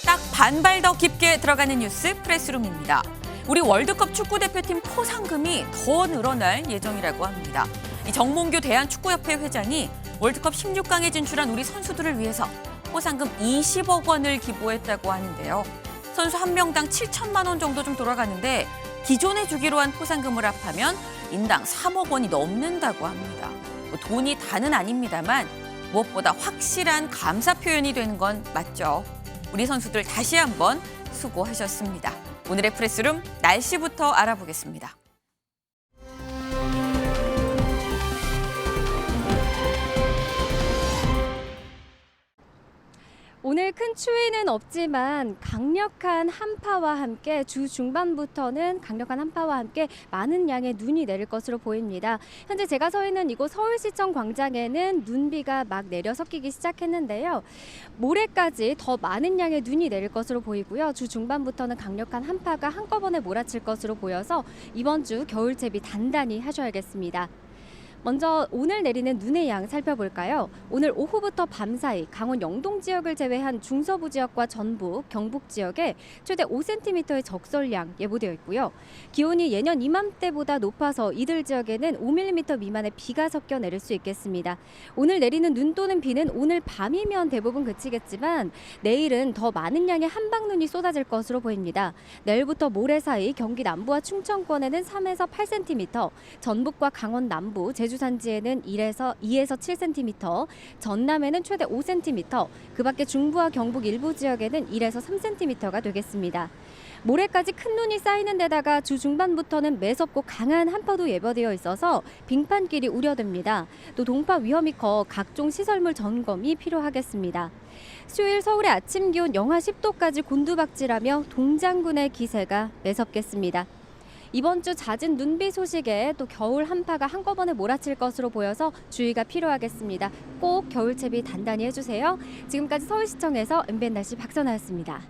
딱 반발 더 깊게 들어가는 뉴스 프레스룸입니다. 우리 월드컵 축구대표팀 포상금이 더 늘어날 예정이라고 합니다. 이 정몽규 대한축구협회 회장이 월드컵 16강에 진출한 우리 선수들을 위해서 포상금 20억 원을 기부했다고 하는데요. 선수 한 명당 7천만 원 정도 좀 돌아가는데 기존에 주기로 한 포상금을 합하면 인당 3억 원이 넘는다고 합니다. 돈이 다는 아닙니다만 무엇보다 확실한 감사 표현이 되는 건 맞죠. 우리 선수들 다시 한번 수고하셨습니다. 오늘의 프레스룸 날씨부터 알아보겠습니다. 오늘 큰 추위는 없지만 강력한 한파와 함께 주 중반부터는 강력한 한파와 함께 많은 양의 눈이 내릴 것으로 보입니다. 현재 제가 서 있는 이곳 서울시청 광장에는 눈비가 막 내려 섞이기 시작했는데요. 모레까지 더 많은 양의 눈이 내릴 것으로 보이고요. 주 중반부터는 강력한 한파가 한꺼번에 몰아칠 것으로 보여서 이번 주 겨울채비 단단히 하셔야겠습니다. 먼저 오늘 내리는 눈의 양 살펴볼까요? 오늘 오후부터 밤 사이 강원 영동 지역을 제외한 중서부 지역과 전북, 경북 지역에 최대 5cm의 적설량 예보되어 있고요. 기온이 예년 이맘때보다 높아서 이들 지역에는 5mm 미만의 비가 섞여 내릴 수 있겠습니다. 오늘 내리는 눈 또는 비는 오늘 밤이면 대부분 그치겠지만 내일은 더 많은 양의 한방눈이 쏟아질 것으로 보입니다. 내일부터 모레 사이 경기 남부와 충청권에는 3에서 8cm, 전북과 강원 남부, 제주 산지에는 2에서 7cm, 전남에는 최대 5cm, 그 밖에 중부와 경북 일부 지역에는 1에서 3cm가 되겠습니다. 모레까지 큰 눈이 쌓이는 데다가 주 중반부터는 매섭고 강한 한파도 예보되어 있어서 빙판길이 우려됩니다. 또 동파 위험이 커 각종 시설물 점검이 필요하겠습니다. 수요일 서울의 아침 기온 영하 10도까지 곤두박질하며 동장군의 기세가 매섭겠습니다. 이번 주 잦은 눈비 소식에 또 겨울 한파가 한꺼번에 몰아칠 것으로 보여서 주의가 필요하겠습니다. 꼭 겨울채비 단단히 해주세요. 지금까지 서울시청에서 MBN 날씨 박선아였습니다.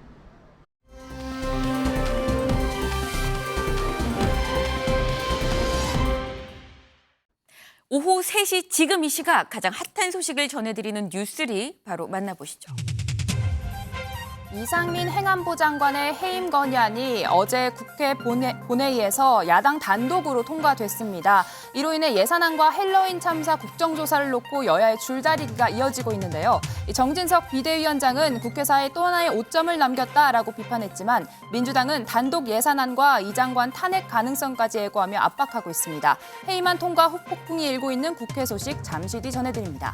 오후 3시 지금 이 시각 가장 핫한 소식을 전해드리는 뉴스리 바로 만나보시죠. 이상민 행안부 장관의 해임 건의안이 어제 국회 본회의에서 야당 단독으로 통과됐습니다. 이로 인해 예산안과 헬로윈 참사 국정조사를 놓고 여야의 줄다리기가 이어지고 있는데요. 정진석 비대위원장은 국회사에 또 하나의 오점을 남겼다라고 비판했지만 민주당은 단독 예산안과 이 장관 탄핵 가능성까지 예고하며 압박하고 있습니다. 해임안 통과 후폭풍이 일고 있는 국회 소식 잠시 뒤 전해드립니다.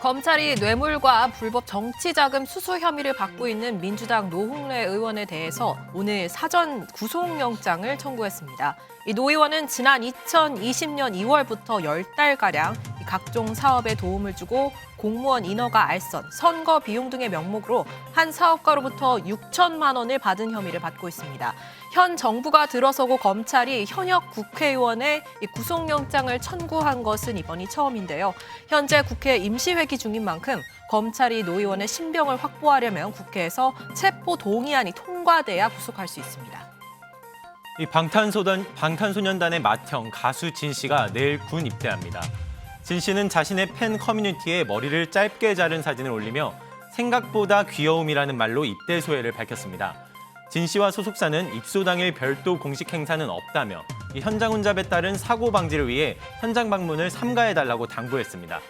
검찰이 뇌물과 불법 정치자금 수수 혐의를 받고 있는 민주당 노웅래 의원에 대해서 오늘 사전 구속영장을 청구했습니다. 이 노 의원은 지난 2020년 2월부터 10달가량 각종 사업에 도움을 주고 공무원 인허가 알선, 선거 비용 등의 명목으로 한 사업가로부터 6천만 원을 받은 혐의를 받고 있습니다. 현 정부가 들어서고 검찰이 현역 국회의원의 구속영장을 청구한 것은 이번이 처음인데요. 현재 국회 임시회기 중인 만큼 검찰이 노 의원의 신병을 확보하려면 국회에서 체포 동의안이 통과돼야 구속할 수 있습니다. 이 방탄소년단의 맏형 가수 진 씨가 내일 군 입대합니다. 진 씨는 자신의 팬 커뮤니티에 머리를 짧게 자른 사진을 올리며 생각보다 귀여움이라는 말로 입대 소회를 밝혔습니다. 진 씨와 소속사는 입소 당일 별도 공식 행사는 없다며 이 현장 혼잡에 따른 사고 방지를 위해 현장 방문을 삼가해달라고 당부했습니다.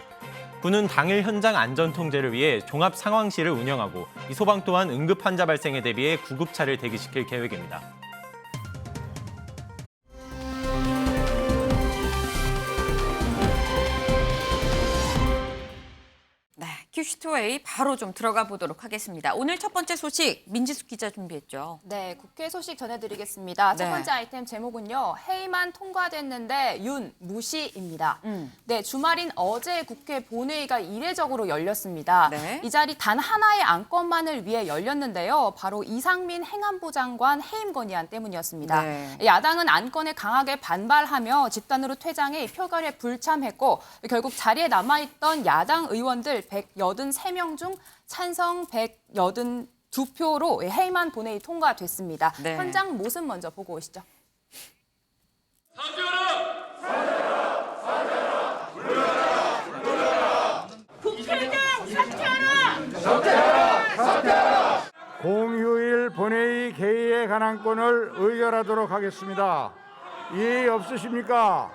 군은 당일 현장 안전 통제를 위해 종합 상황실을 운영하고 이 소방 또한 응급 환자 발생에 대비해 구급차를 대기시킬 계획입니다. 큐시트웨이 바로 좀 들어가 보도록 하겠습니다. 오늘 첫 번째 소식 민지숙 기자 준비했죠. 네, 국회 소식 전해드리겠습니다. 첫 네. 번째 아이템 제목은요. 해임안 통과됐는데 윤 무시입니다. 네, 주말인 어제 국회 본회의가 이례적으로 열렸습니다. 네. 이 자리 단 하나의 안건만을 위해 열렸는데요. 바로 이상민 행안부 장관 해임 건의안 때문이었습니다. 네. 야당은 안건에 강하게 반발하며 집단으로 퇴장해 표결에 불참했고 결국 자리에 남아있던 야당 의원들 183명 중 찬성 182표로 해임안 본회의 통과됐습니다. 네. 현장 모습 먼저 보고 오시죠. 선택하라! 예산안건을 의결하도록 하겠습니다. 이의 없으십니까?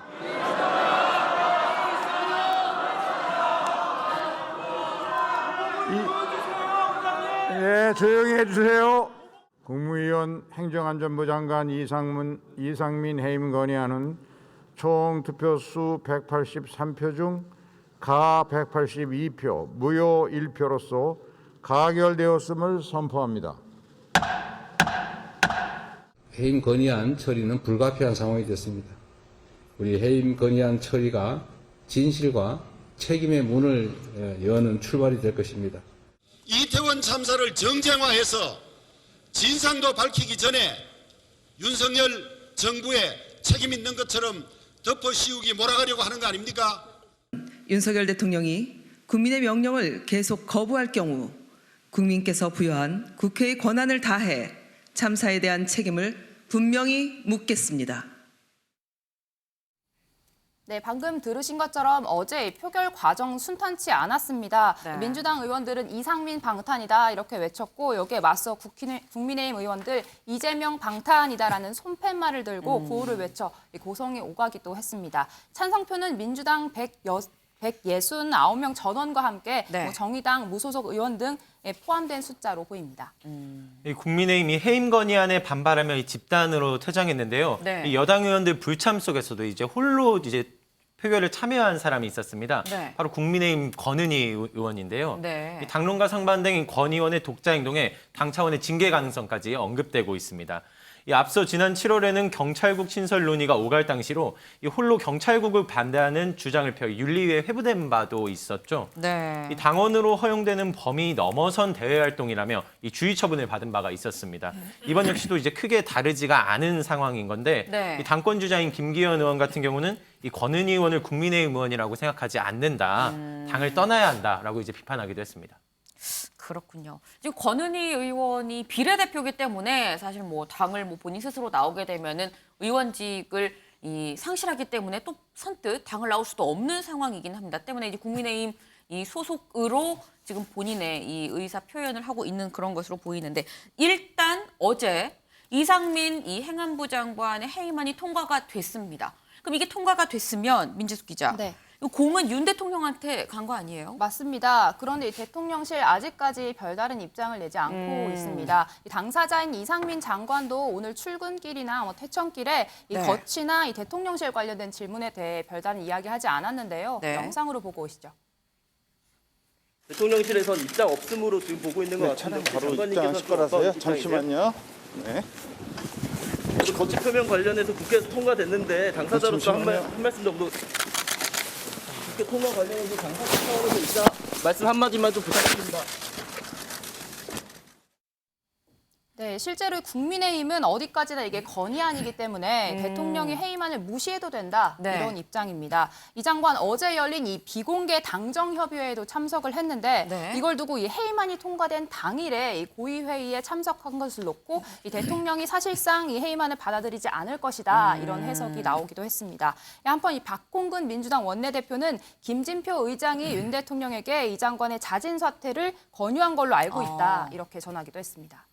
네, 조용히 해주세요. 국무위원 행정안전부 장관 이상민 해임 건의안은 총 투표수 183표 중 가 182표, 무효 1표로서 가결되었음을 선포합니다. 해임 건의안 처리는 불가피한 상황이 됐습니다. 우리 해임 건의안 처리가 진실과 책임의 문을 여는 출발이 될 것입니다. 이태원 참사를 정쟁화해서 진상도 밝히기 전에 윤석열 정부의 책임 있는 것처럼 덮어씌우기 몰아가려고 하는 거 아닙니까? 윤석열 대통령이 국민의 명령을 계속 거부할 경우 국민께서 부여한 국회의 권한을 다해 참사에 대한 책임을 분명히 묻겠습니다. 네, 방금 들으신 것처럼 어제 표결 과정 순탄치 않았습니다. 네. 민주당 의원들은 이상민 방탄이다 이렇게 외쳤고 여기에 맞서 국민의힘 의원들 이재명 방탄이다라는 손팻말을 들고 구호를 외쳐 고성에 오가기도 했습니다. 찬성표는 민주당 169명 전원과 함께 네. 정의당 무소속 의원 등에 포함된 숫자로 보입니다. 이 국민의힘이 해임 건의안에 반발하며 이 집단으로 퇴장했는데요. 네. 이 여당 의원들 불참 속에서도 이제 홀로 이제 표결을 참여한 사람이 있었습니다. 네. 바로 국민의힘 권은희 의원인데요. 네. 이 당론과 상반된 권 의원의 독자 행동에 당 차원의 징계 가능성까지 언급되고 있습니다. 이 앞서 지난 7월에는 경찰국 신설 논의가 오갈 당시로 이 홀로 경찰국을 반대하는 주장을 펴 윤리위에 회부된 바도 있었죠. 네. 이 당원으로 허용되는 범위 넘어선 대외 활동이라며 이 주의 처분을 받은 바가 있었습니다. 이번 역시도 이제 크게 다르지가 않은 상황인 건데 네. 이 당권 주자인 김기현 의원 같은 경우는 이 권은희 의원을 국민의힘 의원이라고 생각하지 않는다, 당을 떠나야 한다라고 이제 비판하기도 했습니다. 그렇군요. 지금 권은희 의원이 비례대표이기 때문에 사실 뭐 당을 뭐 본인 스스로 나오게 되면은 의원직을 상실하기 때문에 또 선뜻 당을 나올 수도 없는 상황이긴 합니다. 때문에 이제 국민의힘 이 소속으로 지금 본인의 이 의사 표현을 하고 있는 그런 것으로 보이는데 일단 어제 이상민 이 행안부 장관의 해임안이 통과가 됐습니다. 그럼 이게 통과가 됐으면 민지숙 기자. 네. 이 공은 윤 대통령한테 간 거 아니에요? 맞습니다. 그런데 이 대통령실 아직까지 별다른 입장을 내지 않고 있습니다. 이 당사자인 이상민 장관도 오늘 출근길이나 퇴청길에 이 네. 거취나 이 대통령실 관련된 질문에 대해 별다른 이야기하지 않았는데요. 네. 영상으로 보고 오시죠. 대통령실에선 입장 없음으로 지금 보고 있는 것 같은데 바로 장관님께서는 입장하실 거라서요. 어떤 입장이세요? 잠시만요. 네. 거취 표명 관련해서 국회에서 통과됐는데 당사자로서 한 잠시만요. 말씀 정도 국회 통과 관련해서 당사자 차원에서 입장 말씀 한마디만 좀 부탁드립니다. 네, 실제로 국민의힘은 어디까지나 이게 건의안이기 때문에 대통령이 해임안을 무시해도 된다 네. 이런 입장입니다. 이 장관 어제 열린 이 비공개 당정협의회에도 참석을 했는데 네. 이걸 두고 이 해임안이 통과된 당일에 이 고위회의에 참석한 것을 놓고 이 대통령이 사실상 이 해임안을 받아들이지 않을 것이다 이런 해석이 나오기도 했습니다. 한편 이 박홍근 민주당 원내대표는 김진표 의장이 윤 대통령에게 이 장관의 자진 사퇴를 권유한 걸로 알고 있다 이렇게 전하기도 했습니다.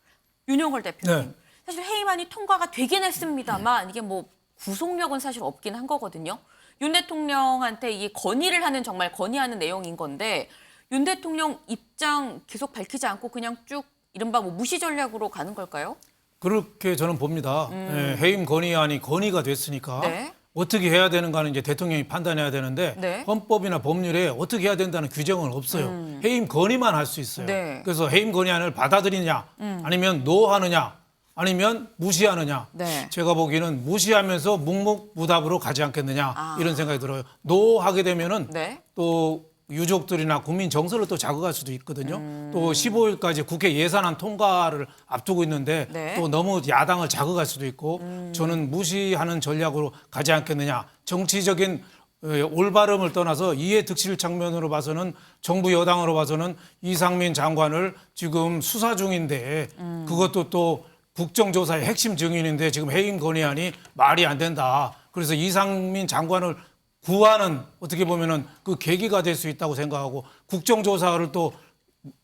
윤영걸 대표님. 네. 사실 해임안이 통과가 되긴 했습니다만 이게 뭐 구속력은 사실 없긴 한 거거든요. 윤 대통령한테 이게 건의를 하는 정말 건의하는 내용인 건데 윤 대통령 입장 계속 밝히지 않고 그냥 쭉 이른바 뭐 무시 전략으로 가는 걸까요? 그렇게 저는 봅니다. 예, 해임 건의안이 건의가 됐으니까 네. 어떻게 해야 되는가는 이제 대통령이 판단해야 되는데 네. 헌법이나 법률에 어떻게 해야 된다는 규정은 없어요. 해임 건의만 할 수 있어요. 네. 그래서 해임 건의안을 받아들이냐 아니면 노하느냐 아니면 무시하느냐. 네. 제가 보기에는 무시하면서 묵묵부답으로 가지 않겠느냐 이런 생각이 들어요. 노하게 되면은 네. 또 유족들이나 국민 정서를 또 자극할 수도 있거든요. 또 15일까지 국회 예산안 통과를 앞두고 있는데 네. 또 너무 야당을 자극할 수도 있고 저는 무시하는 전략으로 가지 않겠느냐. 정치적인 올바름을 떠나서 이해 득실 장면으로 봐서는 정부 여당으로 봐서는 이상민 장관을 지금 수사 중인데 그것도 또 국정조사의 핵심 증인인데 지금 해임 건의안이 말이 안 된다. 그래서 이상민 장관을 구하는 어떻게 보면은 그 계기가 될 수 있다고 생각하고 국정조사를 또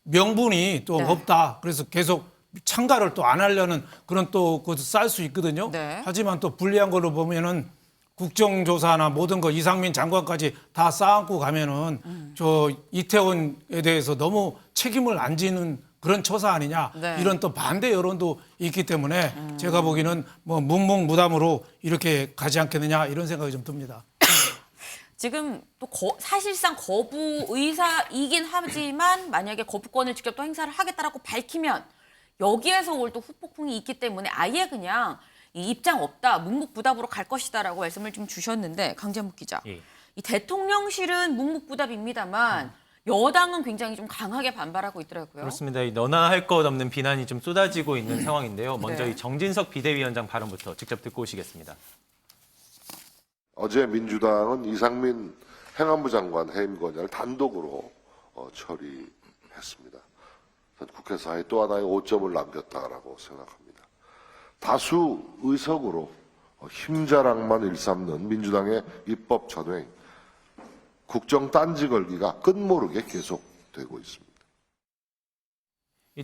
명분이 또 네. 없다. 그래서 계속 참가를 또 안 하려는 그런 또 그것도 쌀 수 있거든요. 네. 하지만 또 불리한 걸로 보면은 국정조사나 모든 거 이상민 장관까지 다 쌓아안고 가면은 저 이태원에 대해서 너무 책임을 안 지는 그런 처사 아니냐 네. 이런 또 반대 여론도 있기 때문에 제가 보기에는 뭐 묵묵무담으로 이렇게 가지 않겠느냐 이런 생각이 좀 듭니다. 지금 또 사실상 거부 의사이긴 하지만 만약에 거부권을 직접 또 행사를 하겠다라고 밝히면 여기에서 올 또 후폭풍이 있기 때문에 아예 그냥 이 입장 없다, 묵묵부답으로 갈 것이다라고 말씀을 좀 주셨는데 강재묵 기자, 예. 이 대통령실은 묵묵부답입니다만 여당은 굉장히 좀 강하게 반발하고 있더라고요. 그렇습니다. 이 너나 할 것 없는 비난이 좀 쏟아지고 있는 상황인데요. 먼저 네. 이 정진석 비대위원장 발언부터 직접 듣고 오시겠습니다. 어제 민주당은 이상민 행안부 장관 해임 건의안을 단독으로 처리했습니다. 국회사에 또 하나의 오점을 남겼다라고 생각합니다. 다수 의석으로 힘자랑만 일삼는 민주당의 입법 전횡, 국정 딴지 걸기가 끝모르게 계속되고 있습니다.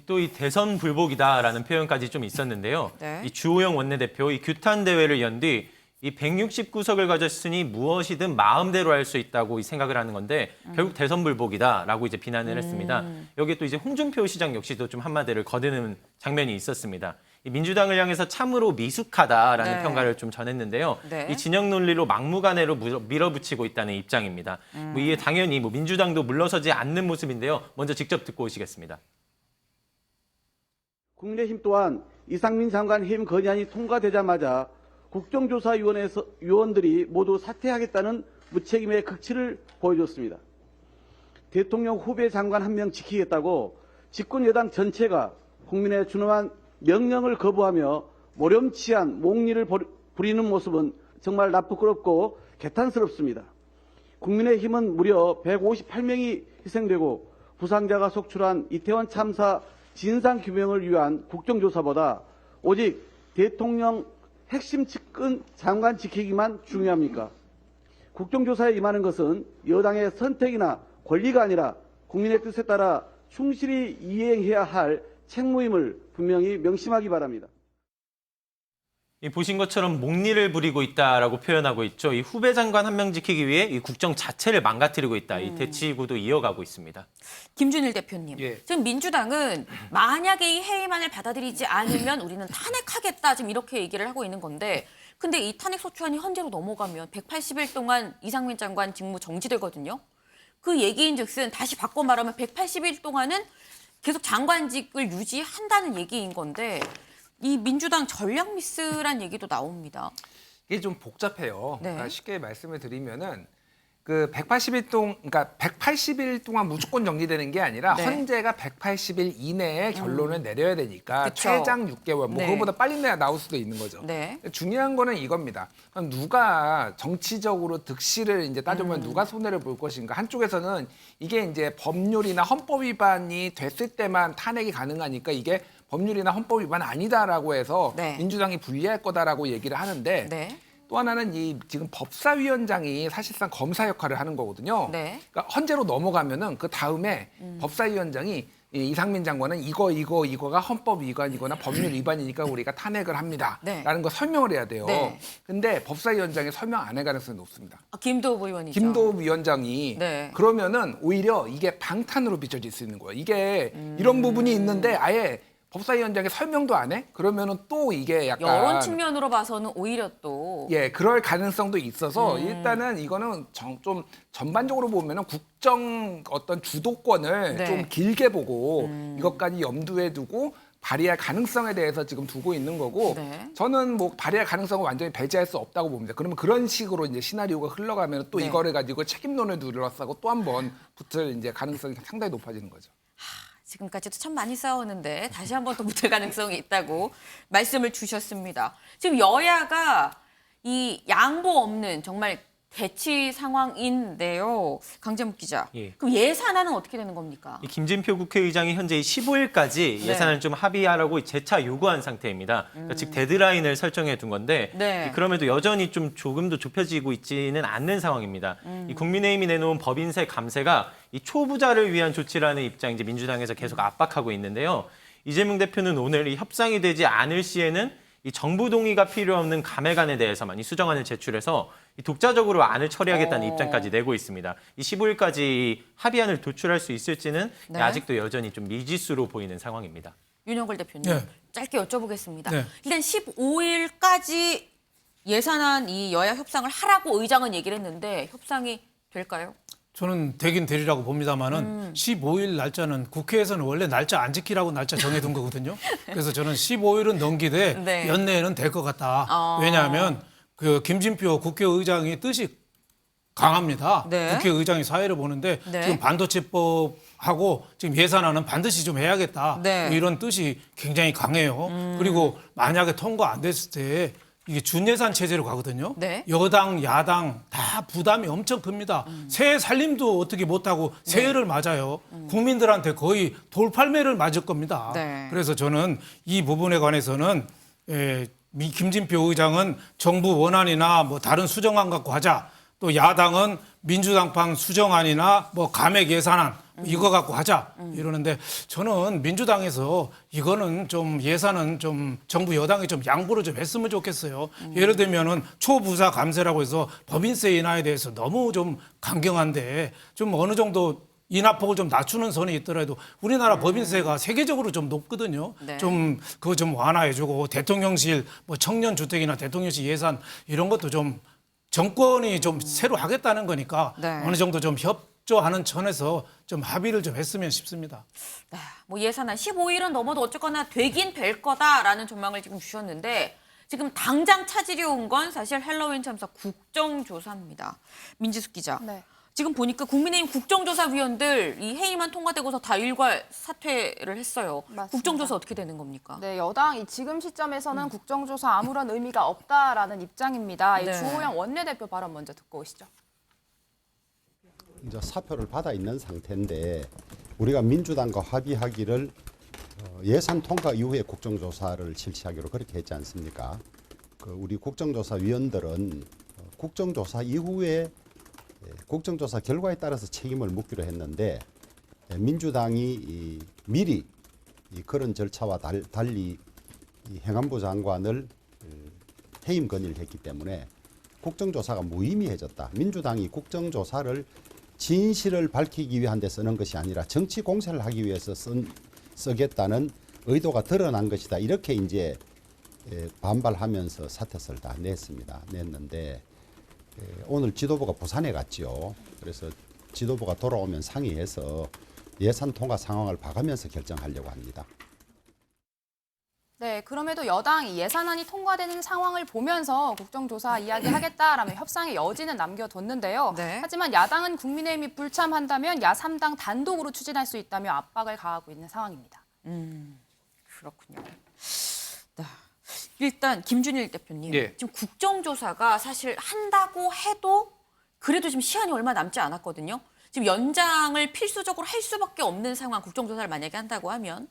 또 이 대선 불복이다라는 표현까지 좀 있었는데요. 네. 이 주호영 원내대표 이 규탄 대회를 연 뒤 이 169석을 가졌으니 무엇이든 마음대로 할 수 있다고 이 생각을 하는 건데 결국 대선 불복이다라고 이제 비난을 했습니다. 여기에 또 이제 홍준표 시장 역시도 좀 한마디를 거드는 장면이 있었습니다. 이 민주당을 향해서 참으로 미숙하다라는 네. 평가를 좀 전했는데요. 네. 이 진영 논리로 막무가내로 밀어붙이고 있다는 입장입니다. 뭐 이에 당연히 뭐 민주당도 물러서지 않는 모습인데요. 먼저 직접 듣고 오시겠습니다. 국민의힘 또한 이상민 장관 해임 건의안이 통과되자마자 국정조사위원회에서 위원들이 모두 사퇴하겠다는 무책임의 극치를 보여줬습니다. 대통령 후배 장관 한 명 지키겠다고 집권 여당 전체가 국민의 준엄한 명령을 거부하며 모렴치한 몽리를 부리는 모습은 정말 나쁘끄럽고 개탄스럽습니다. 국민의힘은 무려 158명이 희생되고 부상자가 속출한 이태원 참사 진상규명을 위한 국정조사보다 오직 대통령 핵심 측근 장관 지키기만 중요합니까? 국정조사에 임하는 것은 여당의 선택이나 권리가 아니라 국민의 뜻에 따라 충실히 이행해야 할 책무임을 분명히 명심하기 바랍니다. 보신 것처럼 목리를 부리고 있다라고 표현하고 있죠. 이 후배 장관 한 명 지키기 위해 이 국정 자체를 망가뜨리고 있다. 이 대치구도 이어가고 있습니다. 김준일 대표님, 예. 지금 민주당은 만약에 이 해임안을 받아들이지 않으면 우리는 탄핵하겠다 지금 이렇게 얘기를 하고 있는 건데 근데 이 탄핵 소추안이 헌재로 넘어가면 180일 동안 이상민 장관 직무 정지되거든요. 그 얘기인즉슨 다시 바꿔 말하면 180일 동안은 계속 장관직을 유지한다는 얘기인 건데 이 민주당 전략 미스란 얘기도 나옵니다. 이게 좀 복잡해요. 네. 그러니까 쉽게 말씀을 드리면은 그 180일 동안 무조건 정리되는 게 아니라 네. 헌재가 180일 이내에 결론을 내려야 되니까 그쵸. 최장 6개월, 뭐 네. 그거보다 빨리 나올 수도 있는 거죠. 네. 중요한 거는 이겁니다. 그럼 누가 정치적으로 득실을 이제 따져보면 누가 손해를 볼 것인가? 한쪽에서는 이게 이제 법률이나 헌법 위반이 됐을 때만 탄핵이 가능하니까 이게 법률이나 헌법 위반 아니다라고 해서 네. 민주당이 불리할 거다라고 얘기를 하는데 네. 또 하나는 이 지금 법사위원장이 사실상 검사 역할을 하는 거거든요. 네. 그러니까 헌재로 넘어가면은 그 다음에 법사위원장이 이 이상민 장관은 이거가 헌법 위반이거나 법률 위반이니까 우리가 탄핵을 합니다. 네. 라는 거 설명을 해야 돼요. 네. 근데 법사위원장이 설명 안 할 가능성이 높습니다. 김도읍 의원이죠. 김도읍 위원장이 네. 그러면은 오히려 이게 방탄으로 비춰질 수 있는 거예요. 이게 이런 부분이 있는데 아예 법사위원장이 설명도 안 해? 그러면은 또 이게 약간 여론 측면으로 봐서는 오히려 또 그럴 가능성도 있어서 일단은 이거는 좀 전반적으로 보면은 국정 어떤 주도권을 네. 좀 길게 보고 이것까지 염두에 두고 발휘할 가능성에 대해서 지금 두고 있는 거고 네. 저는 뭐 발휘할 가능성을 완전히 배제할 수 없다고 봅니다. 그러면 그런 식으로 이제 시나리오가 흘러가면 또 네. 이거를 가지고 책임론을 둘러싸고 또 한 번 붙을 이제 가능성이 상당히 높아지는 거죠. 지금까지도 참 많이 싸웠는데 다시 한 번 더 붙을 가능성이 있다고 말씀을 주셨습니다. 지금 여야가 이 양보 없는 정말 대치 상황인데요. 강재묵 기자. 예. 그럼 예산안은 어떻게 되는 겁니까? 이 김진표 국회의장이 현재 15일까지 네. 예산을 좀 합의하라고 재차 요구한 상태입니다. 그러니까 즉 데드라인을 설정해 둔 건데 네. 그럼에도 여전히 좀 조금도 좁혀지고 있지는 않는 상황입니다. 이 국민의힘이 내놓은 법인세 감세가 이 초부자를 위한 조치라는 입장 이제 민주당에서 계속 압박하고 있는데요. 이재명 대표는 오늘 이 협상이 되지 않을 시에는 이 정부 동의가 필요 없는 감액안에 대해서만 이 수정안을 제출해서 이 독자적으로 안을 처리하겠다는 입장까지 내고 있습니다. 이 15일까지 합의안을 도출할 수 있을지는 네. 아직도 여전히 좀 미지수로 보이는 상황입니다. 윤영걸 대표님, 네. 짧게 여쭤보겠습니다. 네. 일단 15일까지 예산안 이 여야 협상을 하라고 의장은 얘기를 했는데 협상이 될까요? 저는 되긴 되리라고 봅니다만은 15일 날짜는 국회에서는 원래 날짜 안 지키라고 날짜 정해둔 거거든요. 그래서 저는 15일은 넘기되 네. 연내에는 될 것 같다. 왜냐하면 그 김진표 국회의장이 뜻이 강합니다. 네. 국회의장이 사회를 보는데 네. 지금 반도체법하고 지금 예산안은 반드시 좀 해야겠다. 네. 뭐 이런 뜻이 굉장히 강해요. 그리고 만약에 통과 안 됐을 때 이게 준예산 체제로 가거든요. 네. 여당, 야당 다 부담이 엄청 큽니다. 새해 살림도 어떻게 못하고 새해를 맞아요. 국민들한테 거의 돌팔매를 맞을 겁니다. 네. 그래서 저는 이 부분에 관해서는 김진표 의장은 정부 원안이나 뭐 다른 수정안 갖고 하자. 또 야당은 민주당판 수정안이나 뭐 감액 예산안 이거 갖고 하자 이러는데 저는 민주당에서 이거는 좀 예산은 좀 정부 여당이 좀 양보를 좀 했으면 좋겠어요. 예를 들면은 초부자 감세라고 해서 법인세 인하에 대해서 너무 좀 강경한데 좀 어느 정도 인하폭을 좀 낮추는 선이 있더라도 우리나라 법인세가 세계적으로 좀 높거든요. 네. 좀 그거 좀 완화해주고 대통령실 뭐 청년주택이나 대통령실 예산 이런 것도 좀 정권이 좀 새로 하겠다는 거니까 네. 어느 정도 좀 협조하는 천에서 좀 합의를 좀 했으면 싶습니다. 네, 뭐 예산안 15일은 넘어도 어쨌거나 되긴 될 거다라는 전망을 지금 주셨는데 지금 당장 찾으려 온 건 사실 헬로윈 참사 국정조사입니다. 민지숙 기자. 네. 지금 보니까 국민의힘 국정조사위원들 이 회의만 통과되고서 다 일괄 사퇴를 했어요. 맞습니다. 국정조사 어떻게 되는 겁니까? 네, 여당이 지금 시점에서는 국정조사 아무런 의미가 없다라는 입장입니다. 이 네. 주호영 원내대표 발언 먼저 듣고 오시죠. 이제 사표를 받아 있는 상태인데 우리가 민주당과 합의하기를 예산 통과 이후에 국정조사를 실시하기로 그렇게 했지 않습니까? 우리 국정조사 위원들은 국정조사 이후에 국정조사 결과에 따라서 책임을 묻기로 했는데 민주당이 미리 그런 절차와 달리 행안부 장관을 해임 건의를 했기 때문에 국정조사가 무의미해졌다. 민주당이 국정조사를 진실을 밝히기 위한 데 쓰는 것이 아니라 정치 공세를 하기 위해서 쓰겠다는 의도가 드러난 것이다. 이렇게 이제 반발하면서 사퇴서를 다 냈는데 오늘 지도부가 부산에 갔죠. 그래서 지도부가 돌아오면 상의해서 예산 통과 상황을 봐가면서 결정하려고 합니다. 네, 그럼에도 여당이 예산안이 통과되는 상황을 보면서 국정조사 이야기하겠다라며 협상의 여지는 남겨뒀는데요. 네. 하지만 야당은 국민의힘이 불참한다면 야3당 단독으로 추진할 수 있다며 압박을 가하고 있는 상황입니다. 그렇군요. 네. 일단 김준일 대표님, 예. 지금 국정조사가 사실 한다고 해도 그래도 지금 시한이 얼마 남지 않았거든요. 지금 연장을 필수적으로 할 수밖에 없는 상황, 국정조사를 만약에 한다고 하면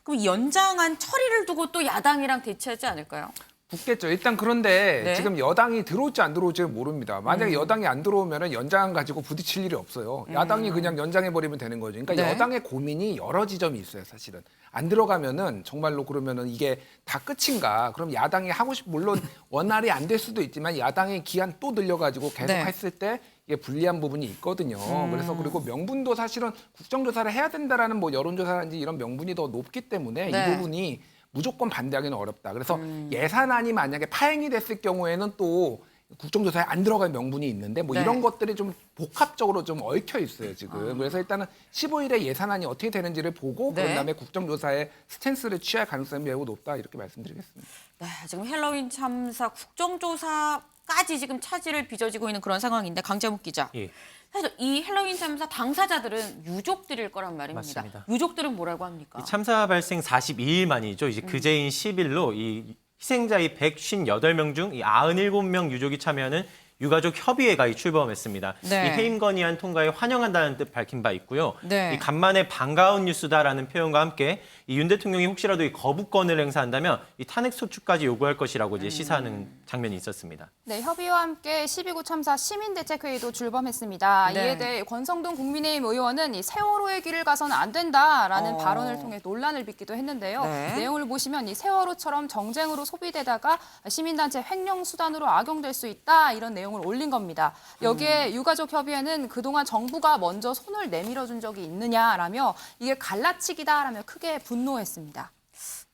그럼 이 연장안 처리를 두고 또 야당이랑 대치하지 않을까요? 붙겠죠. 일단 그런데 네. 지금 여당이 들어올지 안 들어올지는 모릅니다. 만약에 여당이 안 들어오면 연장 가지고 부딪힐 일이 없어요. 야당이 그냥 연장해버리면 되는 거죠. 그러니까 네. 여당의 고민이 여러 지점이 있어요, 사실은. 안 들어가면은 정말로 그러면은 이게 다 끝인가? 그럼 야당이 하고 물론 원활히 안 될 수도 있지만 야당의 기한 또 늘려가지고 계속 네. 했을 때 이게 불리한 부분이 있거든요. 그래서 그리고 명분도 사실은 국정조사를 해야 된다라는 뭐 여론조사라든지 이런 명분이 더 높기 때문에 네. 이 부분이 무조건 반대하기는 어렵다. 그래서 예산안이 만약에 파행이 됐을 경우에는 또 국정조사에 안 들어갈 명분이 있는데 뭐 네. 이런 것들이 좀 복합적으로 좀 얽혀 있어요, 지금. 그래서 일단은 15일에 예산안이 어떻게 되는지를 보고 네. 그런 다음에 국정조사에 스탠스를 취할 가능성이 매우 높다 이렇게 말씀드리겠습니다. 네, 지금 헬로윈 참사 국정조사까지 지금 차질을 빚어지고 있는 그런 상황인데 강재묵 기자. 예. 사실 이 헬로윈 참사 당사자들은 유족들일 거란 말입니다. 맞습니다. 유족들은 뭐라고 합니까? 이 참사 발생 42일 만이죠. 이제 그제인 10일로 이 희생자의 158명 중 이 97명 유족이 참여하는 유가족 협의회가 출범했습니다. 네. 이 해임 건의안 통과에 환영한다는 뜻 밝힌 바 있고요. 네. 이 간만에 반가운 뉴스다라는 표현과 함께 이 윤 대통령이 혹시라도 이 거부권을 행사한다면 이 탄핵 소추까지 요구할 것이라고 이제 시사하는 장면이 있었습니다. 네, 협의와 함께 12구 참사 시민대책회의도 출범했습니다. 네. 이에 대해 권성동 국민의힘 의원은 이 세월호의 길을 가서는 안 된다라는 발언을 통해 논란을 빚기도 했는데요. 네. 내용을 보시면 이 세월호처럼 정쟁으로 소비되다가 시민단체 횡령 수단으로 악용될 수 있다 이런 내용을 올린 겁니다. 여기에 유가족 협의회는 그동안 정부가 먼저 손을 내밀어 준 적이 있느냐라며 이게 갈라치기다라며 크게 분노했습니다.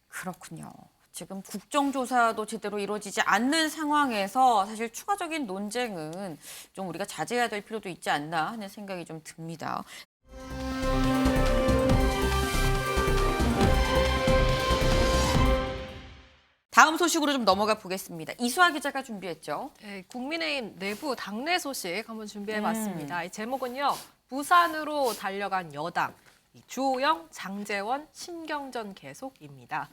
그렇군요. 지금 국정조사도 제대로 이루어지지 않는 상황에서 사실 추가적인 논쟁은 좀 우리가 자제해야 될 필요도 있지 않나 하는 생각이 좀 듭니다. 다음 소식으로 좀 넘어가 보겠습니다. 이수아 기자가 준비했죠. 네, 국민의힘 내부 당내 소식 한번 준비해봤습니다. 이 제목은요. 부산으로 달려간 여당. 주호영, 장제원, 신경전 계속입니다.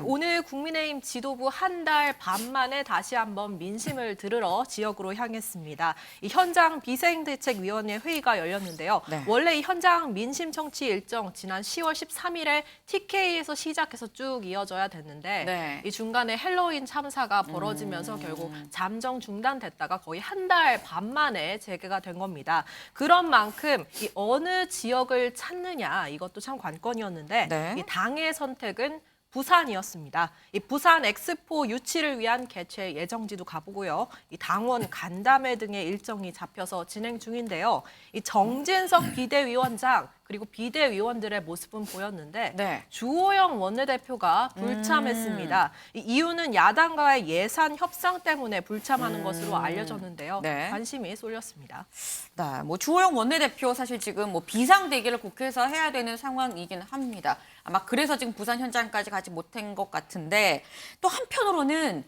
오늘 국민의힘 지도부 한 달 반 만에 다시 한번 민심을 들으러 지역으로 향했습니다. 이 현장 비상대책위원회 회의가 열렸는데요. 네. 원래 이 현장 민심 청취 일정 지난 10월 13일에 TK에서 시작해서 쭉 이어져야 됐는데 네. 이 중간에 헬로윈 참사가 벌어지면서 결국 잠정 중단됐다가 거의 한 달 반 만에 재개가 된 겁니다. 그런 만큼 이 어느 지역을 찾느냐 이것도 참 관건이었는데 네. 이 당의 선택은 부산이었습니다. 이 부산 엑스포 유치를 위한 개최 예정지도 가보고요. 이 당원 간담회 등의 일정이 잡혀서 진행 중인데요. 이 정진석 비대위원장 그리고 비대위원들의 모습은 보였는데 네. 주호영 원내대표가 불참했습니다. 이 이유는 야당과의 예산 협상 때문에 불참하는 것으로 알려졌는데요. 네. 관심이 쏠렸습니다. 네, 뭐 주호영 원내대표 사실 지금 뭐 비상 대기를 국회에서 해야 되는 상황이긴 합니다. 아마 그래서 지금 부산 현장까지 가지 못한 것 같은데 또 한편으로는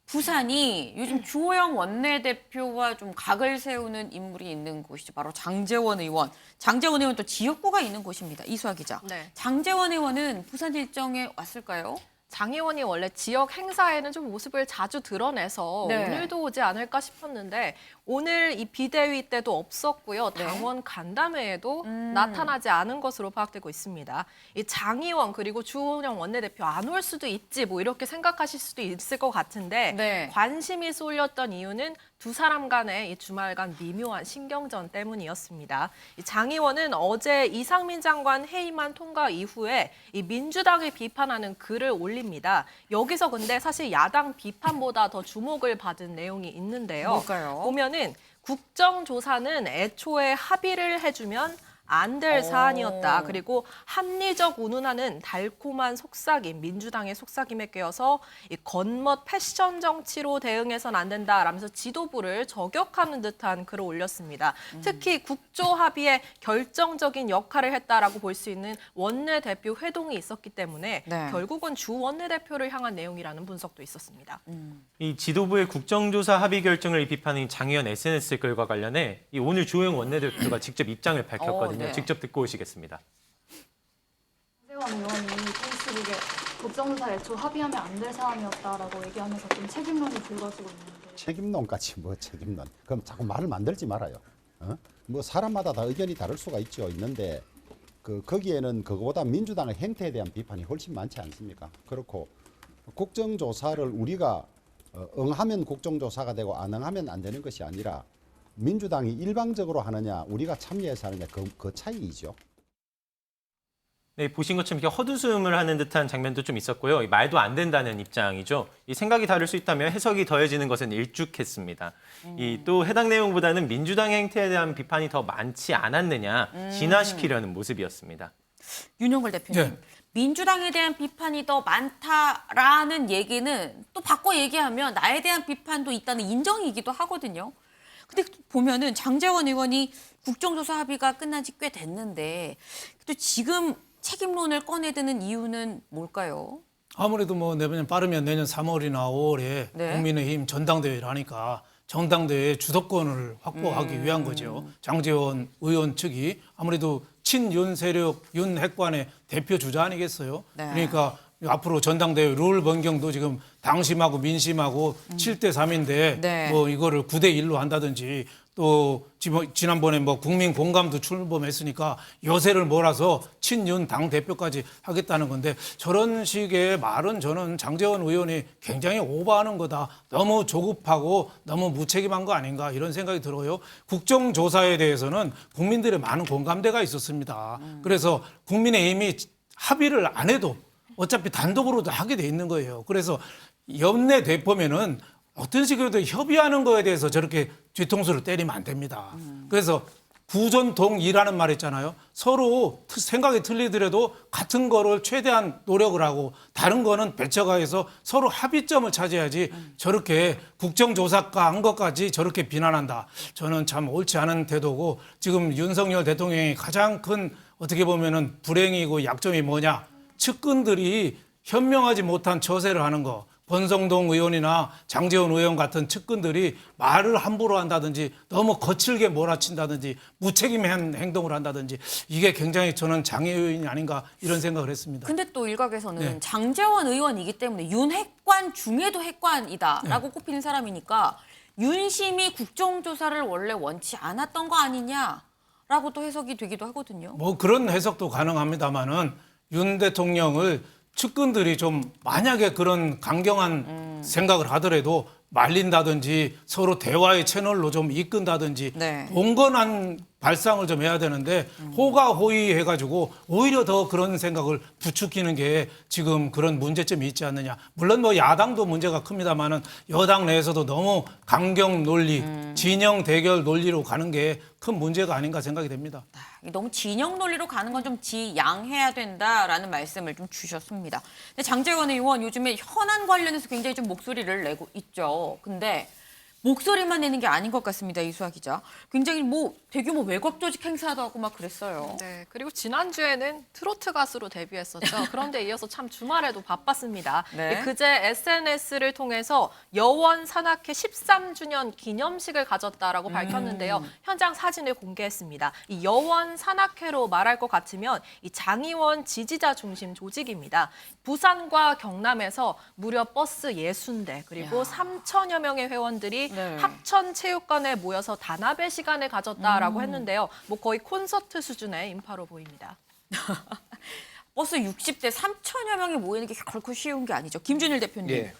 부산이 요즘 주호영 원내대표와 좀 각을 세우는 인물이 있는 곳이죠. 바로 장제원 의원. 장제원 의원 또 지역구가 있는 곳입니다. 이수아 기자. 네. 장제원 의원은 부산 일정에 왔을까요? 장 의원이 원래 지역 행사에는 좀 모습을 자주 드러내서 네. 오늘도 오지 않을까 싶었는데 오늘 이 비대위 때도 없었고요. 네. 당원 간담회에도 나타나지 않은 것으로 파악되고 있습니다. 이 장 의원 그리고 주호영 원내대표 안 올 수도 있지 뭐 이렇게 생각하실 수도 있을 것 같은데 네. 관심이 쏠렸던 이유는 두 사람 간의 이 주말간 미묘한 신경전 때문이었습니다. 이 장 의원은 어제 이상민 장관 해임안 통과 이후에 이 민주당을 비판하는 글을 올립니다. 여기서 근데 사실 야당 비판보다 더 주목을 받은 내용이 있는데요. 뭘까요? 보면은 국정조사는 애초에 합의를 해주면 안 될 사안이었다. 그리고 합리적 운운하는 달콤한 속삭임, 민주당의 속삭임에 껴서 이 겉멋 패션 정치로 대응해선 안 된다라면서 지도부를 저격하는 듯한 글을 올렸습니다. 특히 국조 합의에 결정적인 역할을 했다라고 볼 수 있는 원내대표 회동이 있었기 때문에 네. 결국은 주 원내대표를 향한 내용이라는 분석도 있었습니다. 이 지도부의 국정조사 합의 결정을 비판한 장 의원 SNS 글과 관련해 이 오늘 주호영 원내대표가 직접 입장을 밝혔거든요. 네. 직접 듣고 오시겠습니다. 장제원 의원이 페이스북에 국정조사 애초 합의하면 안 될 사안이었다라고 얘기하면서 좀 책임론이 불거지고 있는데 책임론까지 뭐 책임론. 그럼 자꾸 말을 만들지 말아요. 뭐 사람마다 다 의견이 다를 수가 있는데 거기에는 그거보다 민주당의 행태에 대한 비판이 훨씬 많지 않습니까? 그렇고 국정조사를 우리가 응하면 국정조사가 되고 안 응하면 안 되는 것이 아니라 민주당이 일방적으로 하느냐 우리가 참여해서 하느냐 그 차이이죠. 네, 보신 것처럼 이렇게 헛웃음을 하는 듯한 장면도 좀 있었고요. 이 말도 안 된다는 입장이죠. 이 생각이 다를 수 있다면 해석이 더해지는 것은 일축했습니다. 이 또 해당 내용보다는 민주당의 행태에 대한 비판이 더 많지 않았느냐 진화시키려는 모습이었습니다. 윤영걸 대표님. 네. 민주당에 대한 비판이 더 많다라는 얘기는 또 바꿔 얘기하면 나에 대한 비판도 있다는 인정이기도 하거든요. 근데 보면은 장제원 의원이 국정조사 합의가 끝난 지 꽤 됐는데 또 지금 책임론을 꺼내드는 이유는 뭘까요? 아무래도 뭐 내년 빠르면 내년 3월이나 5월에 네. 국민의힘 전당대회를 하니까 전당대회 주도권을 확보하기 위한 거죠. 장제원 의원 측이 아무래도 친윤 세력, 윤 핵관의 대표 주자 아니겠어요? 네. 그러니까 앞으로 전당대회 룰 변경도 지금 당심하고 민심하고 7대 3인데 네. 뭐 이거를 9대 1로 한다든지 또 지난번에 뭐 국민 공감도 출범했으니까 여세를 몰아서 친윤 당 대표까지 하겠다는 건데 저런 식의 말은 저는 장제원 의원이 굉장히 오버하는 거다. 너무 조급하고 너무 무책임한 거 아닌가 이런 생각이 들어요. 국정조사에 대해서는 국민들의 많은 공감대가 있었습니다. 그래서 국민의힘이 합의를 안 해도 어차피 단독으로도 하게 돼 있는 거예요. 그래서 연내 대표면은 어떤 식으로든 협의하는 거에 대해서 저렇게 뒤통수를 때리면 안 됩니다. 그래서 부전동이라는 말 있잖아요. 서로 생각이 틀리더라도 같은 거를 최대한 노력을 하고 다른 거는 배척해서 서로 합의점을 찾아야지 저렇게 국정조사가 한 것까지 저렇게 비난한다. 저는 참 옳지 않은 태도고 지금 윤석열 대통령이 가장 큰 어떻게 보면은 불행이고 약점이 뭐냐. 측근들이 현명하지 못한 처세를 하는 거. 권성동 의원이나 장제원 의원 같은 측근들이 말을 함부로 한다든지 너무 거칠게 몰아친다든지 무책임한 행동을 한다든지 이게 굉장히 저는 장애 요인이 아닌가 이런 생각을 했습니다. 근데 또 일각에서는 네. 장제원 의원이기 때문에 윤핵관 중에도 핵관이다라고 꼽히는 사람이니까 윤심이 국정조사를 원래 원치 않았던 거 아니냐라고 또 해석이 되기도 하거든요. 뭐 그런 해석도 가능합니다만은 윤 대통령을 측근들이 좀 만약에 그런 강경한 생각을 하더라도 말린다든지 서로 대화의 채널로 좀 이끈다든지 네. 온건한 발상을 좀 해야 되는데 호가호위해가지고 오히려 더 그런 생각을 부추기는 게 지금 그런 문제점이 있지 않느냐. 물론 뭐 야당도 문제가 큽니다만은 여당 내에서도 너무 강경 논리, 진영 대결 논리로 가는 게 큰 문제가 아닌가 생각이 됩니다. 너무 진영 논리로 가는 건 좀 지양해야 된다라는 말씀을 좀 주셨습니다. 근데 장제원 의원 요즘에 현안 관련해서 굉장히 좀 목소리를 내고 있죠. 근데 목소리만 내는 게 아닌 것 같습니다. 이수아 기자. 굉장히 뭐 대규모 외곽 조직 행사도 하고 막 그랬어요. 네, 그리고 지난주에는 트로트 가수로 데뷔했었죠. 그런데 이어서 참 주말에도 바빴습니다. 네. 그제 SNS를 통해서 여원 산악회 13주년 기념식을 가졌다라고 밝혔는데요. 현장 사진을 공개했습니다. 이 여원 산악회로 말할 것 같으면 이 장의원 지지자 중심 조직입니다. 부산과 경남에서 무려 버스 60대 그리고 3천여 명의 회원들이 네. 합천체육관에 모여서 단합의 시간을 가졌다라고 했는데요. 뭐 거의 콘서트 수준의 인파로 보입니다. 버스 60대 3천여 명이 모이는 게 결코 쉬운 게 아니죠. 김준일 대표님. 예.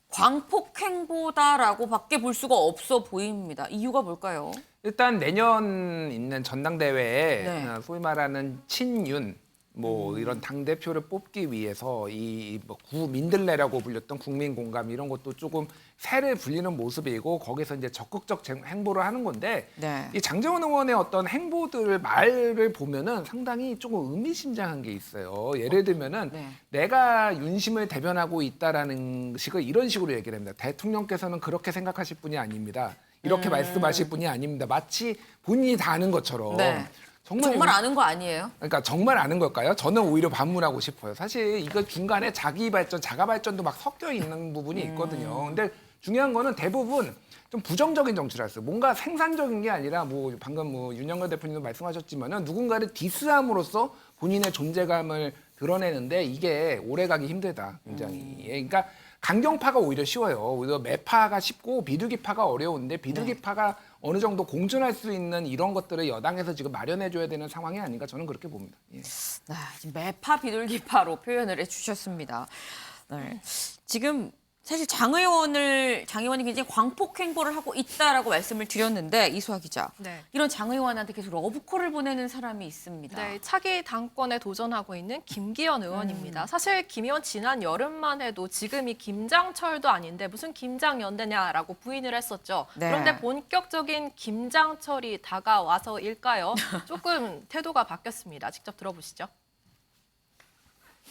광폭행보다라고 밖에 볼 수가 없어 보입니다. 이유가 뭘까요? 일단 내년 있는 전당대회에 네. 소위 말하는 친윤 뭐 이런 당 대표를 뽑기 위해서 이 뭐 구민들레라고 불렸던 국민 공감 이런 것도 조금 새를 불리는 모습이고 거기서 이제 적극적 행보를 하는 건데 네. 이 장제원 의원의 어떤 행보들 말을 보면은 상당히 조금 의미심장한 게 있어요. 예를 들면은 네. 내가 윤심을 대변하고 있다라는 식을 이런 식으로 얘기를 합니다. 대통령께서는 그렇게 생각하실 분이 아닙니다. 이렇게 말씀하실 분이 아닙니다. 마치 본인이 다 아는 것처럼. 네. 정말 아는 거 아니에요? 그러니까 정말 아는 걸까요? 저는 오히려 반문하고 싶어요. 사실 이거 중간에 자기 발전, 자가 발전도 막 섞여 있는 부분이 있거든요. 근데 중요한 거는 대부분 좀 부정적인 정치를 했어요. 뭔가 생산적인 게 아니라 뭐 방금 뭐 윤영걸 대표님도 말씀하셨지만은 누군가를 디스함으로써 본인의 존재감을 드러내는데 이게 오래가기 힘들다, 굉장히. 예, 그러니까 강경파가 오히려 쉬워요. 오히려 매파가 쉽고 비둘기파가 어려운데 비둘기파가 어느 정도 공존할 수 있는 이런 것들을 여당에서 지금 마련해줘야 되는 상황이 아닌가 저는 그렇게 봅니다. 예. 지금 매파 비둘기파로 표현을 해주셨습니다. 네. 지금 사실 장 의원이 굉장히 광폭 행보를 하고 있다라고 말씀을 드렸는데 이수아 기자, 네. 이런 장 의원한테 계속 러브콜을 보내는 사람이 있습니다. 네, 차기 당권에 도전하고 있는 김기현 의원입니다. 사실 김 의원 지난 여름만 해도 지금이 김장철도 아닌데 무슨 김장연대냐라고 부인을 했었죠. 네. 그런데 본격적인 김장철이 다가와서일까요? 조금 태도가 바뀌었습니다. 직접 들어보시죠.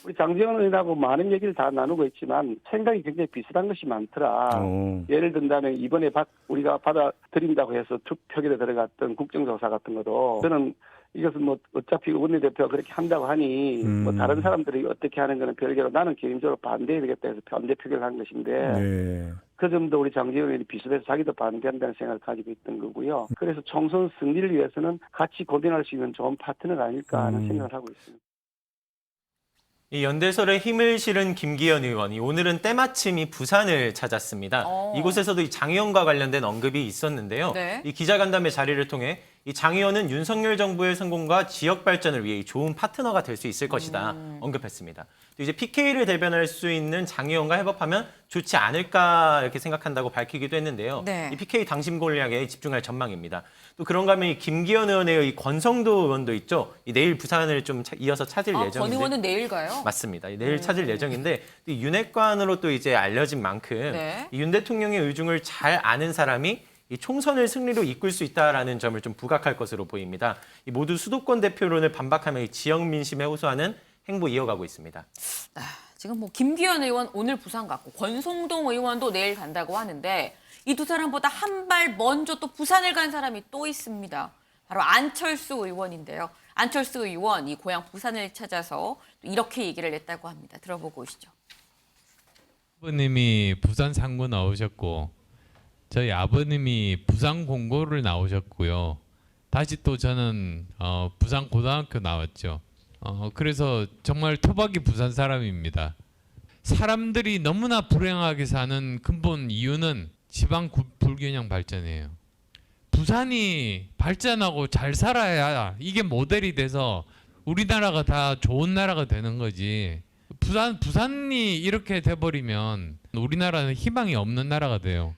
우리 장제원 의원하고 많은 얘기를 다 나누고 있지만 생각이 굉장히 비슷한 것이 많더라. 예를 든다면 이번에 우리가 받아들인다고 해서 투표결에 들어갔던 국정조사 같은 것도 저는 이것은 뭐 어차피 원내대표가 그렇게 한다고 하니 뭐 다른 사람들이 어떻게 하는 거는 별개로 나는 개인적으로 반대해야 되겠다 해서 반대 표결을 한 것인데 그 점도 우리 장제원 의원이 비슷해서 자기도 반대한다는 생각을 가지고 있던 거고요. 그래서 총선 승리를 위해서는 같이 고민할 수 있는 좋은 파트너가 아닐까 하는 생각을 하고 있습니다. 이 연대설에 힘을 실은 김기현 의원이 오늘은 때마침 이 부산을 찾았습니다. 이곳에서도 이 장 의원과 관련된 언급이 있었는데요. 네. 이 기자간담회 자리를 통해 이 장 의원은 윤석열 정부의 성공과 지역 발전을 위해 좋은 파트너가 될 수 있을 것이다 언급했습니다. 또 이제 PK를 대변할 수 있는 장 의원과 협업하면 좋지 않을까 이렇게 생각한다고 밝히기도 했는데요. 네. 이 PK 당심 공략에 집중할 전망입니다. 또 그런가 하면 이 김기현 의원의 이 권성도 의원도 있죠. 이 내일 부산을 좀 이어서 찾을 예정인데. 권 의원은 내일 가요? 맞습니다. 내일 찾을 예정인데 이 윤핵관으로 또 이제 알려진 만큼 네. 이 윤 대통령의 의중을 잘 아는 사람이 이 총선을 승리로 이끌 수 있다라는 점을 좀 부각할 것으로 보입니다. 이 모두 수도권 대표론을 반박하며 이 지역 민심에 호소하는 행보 이어가고 있습니다. 지금 뭐 김기현 의원 오늘 부산 갔고 권성동 의원도 내일 간다고 하는데 이 두 사람보다 한 발 먼저 또 부산을 간 사람이 또 있습니다. 바로 안철수 의원인데요. 안철수 의원 이 고향 부산을 찾아서 이렇게 얘기를 냈다고 합니다. 들어보고 오시죠. 아버님이 부산 상무 나오셨고 저희 아버님이 부산 공고를 나오셨고요. 다시 또 저는 부산 고등학교 나왔죠. 그래서 정말 토박이 부산 사람입니다. 사람들이 너무나 불행하게 사는 근본 이유는 지방 불균형 발전이에요. 부산이 발전하고 잘 살아야 이게 모델이 돼서 우리나라가 다 좋은 나라가 되는 거지. 부산이 이렇게 돼버리면 우리나라는 희망이 없는 나라가 돼요.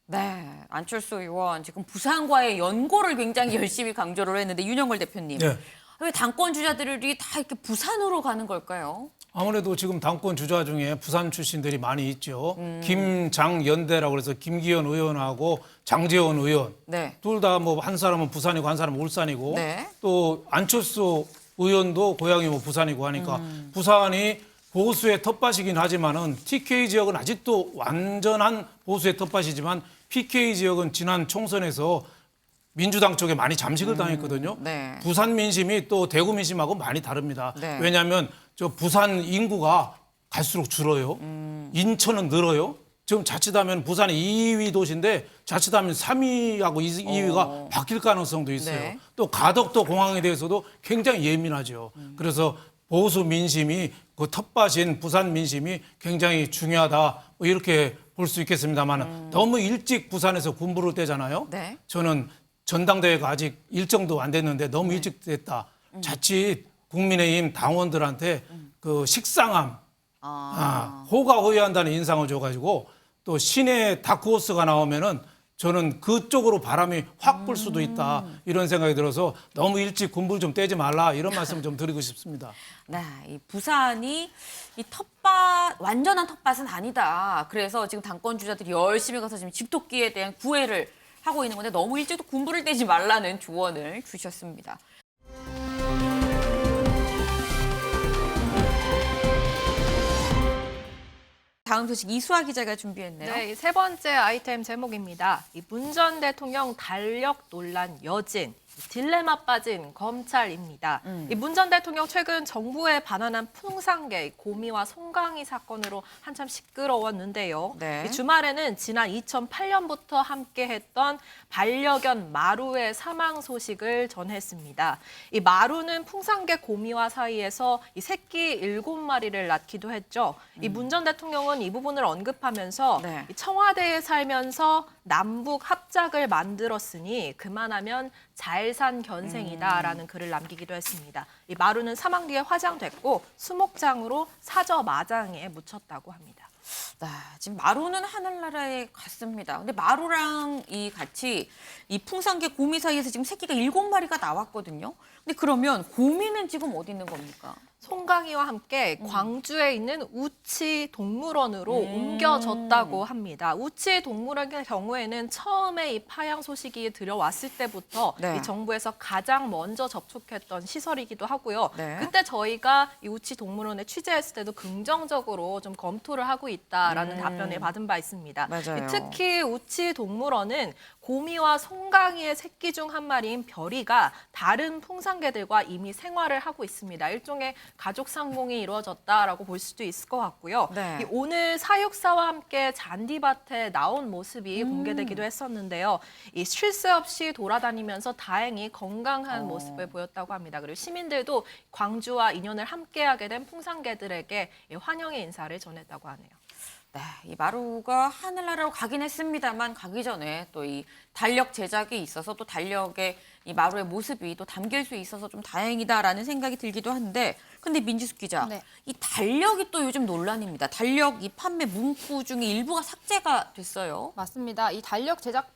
네, 안철수 의원 지금 부산과의 연고를 굉장히 열심히 강조를 했는데 윤영걸 대표님. 네. 왜 당권 주자들이 다 이렇게 부산으로 가는 걸까요? 아무래도 지금 당권 주자 중에 부산 출신들이 많이 있죠. 김장연대라고 해서 김기현 의원하고 장제원 의원. 네. 둘 다 뭐 한 사람은 부산이고 한 사람은 울산이고 네. 또 안철수 의원도 고향이 뭐 부산이고 하니까 부산이 보수의 텃밭이긴 하지만은 TK 지역은 아직도 완전한 보수의 텃밭이지만 PK 지역은 지난 총선에서 민주당 쪽에 많이 잠식을 당했거든요. 네. 부산 민심이 또 대구 민심하고 많이 다릅니다. 네. 왜냐하면 저 부산 인구가 갈수록 줄어요. 인천은 늘어요. 지금 자칫하면 부산이 2위 도시인데 자칫하면 3위하고 2위가 바뀔 가능성도 있어요. 네. 또 가덕도 공항에 대해서도 굉장히 예민하죠. 그래서 보수 민심이 그 텃밭인 부산 민심이 굉장히 중요하다 뭐 이렇게 볼 수 있겠습니다만 너무 일찍 부산에서 군부를 떼잖아요. 네. 저는 전당대회가 아직 일정도 안 됐는데 너무 일찍 됐다. 자칫 국민의힘 당원들한테 그 식상함, 호가호위한다는 인상을 줘가지고 또 신의 다크호스가 나오면은 저는 그쪽으로 바람이 확 불 수도 있다 이런 생각이 들어서 너무 일찍 군부를 좀 떼지 말라 이런 말씀 좀 드리고 싶습니다. 네, 이 부산이 이 텃밭 완전한 텃밭은 아니다. 그래서 지금 당권 주자들이 열심히 가서 지금 집토끼에 대한 구애를 하고 있는 건데 너무 일찍 또 군부를 떼지 말라는 조언을 주셨습니다. 다음 소식 이수아 기자가 준비했네요. 네, 세 번째 아이템 제목입니다. 문 전 대통령 달력 논란 여진, 딜레마 빠진 검찰입니다. 문 전 대통령 최근 정부에 반환한 풍산계 고미와 송강이 사건으로 한참 시끄러웠는데요. 네. 주말에는 지난 2008년부터 함께했던 반려견 마루의 사망 소식을 전했습니다. 이 마루는 풍산계 고미와 사이에서 이 새끼 7마리를 낳기도 했죠. 이 문 전 대통령은 이 부분을 언급하면서 네. 이 청와대에 살면서 남북 합작을 만들었으니 그만하면 잘 산 견생이다라는 글을 남기기도 했습니다. 이 마루는 사망 뒤에 화장됐고 수목장으로 사저 마장에 묻혔다고 합니다. 네, 지금 마루는 하늘나라에 갔습니다. 근데 마루랑 이 같이 이 풍산계 고미 사이에서 지금 새끼가 7마리가 나왔거든요. 근데 그러면 고미는 지금 어디 있는 겁니까? 송강이와 함께 광주에 있는 우치 동물원으로 옮겨졌다고 합니다. 우치 동물원의 경우에는 처음에 이 파양 소식이 들어왔을 때부터 네. 이 정부에서 가장 먼저 접촉했던 시설이기도 하고요. 네. 그때 저희가 이 우치 동물원에 취재했을 때도 긍정적으로 좀 검토를 하고 있다라는 답변을 받은 바 있습니다. 맞아요. 특히 우치 동물원은 고미와 송강이의 새끼 중 한 마리인 별이가 다른 풍산개들과 이미 생활을 하고 있습니다. 일종의 가족 상봉이 이루어졌다라고 볼 수도 있을 것 같고요. 네. 이 오늘 사육사와 함께 잔디밭에 나온 모습이 공개되기도 했었는데요. 이 쉴 새 없이 돌아다니면서 다행히 건강한 모습을 보였다고 합니다. 그리고 시민들도 광주와 인연을 함께하게 된 풍산개들에게 환영의 인사를 전했다고 하네요. 네, 이 마루가 하늘나라로 가긴 했습니다만 가기 전에 또 이 달력 제작이 있어서 또 달력에 이 마루의 모습이 또 담길 수 있어서 좀 다행이다라는 생각이 들기도 한데, 근데 민지숙 기자, 네. 이 달력이 또 요즘 논란입니다. 달력 이 판매 문구 중에 일부가 삭제가 됐어요. 맞습니다. 이 달력 제작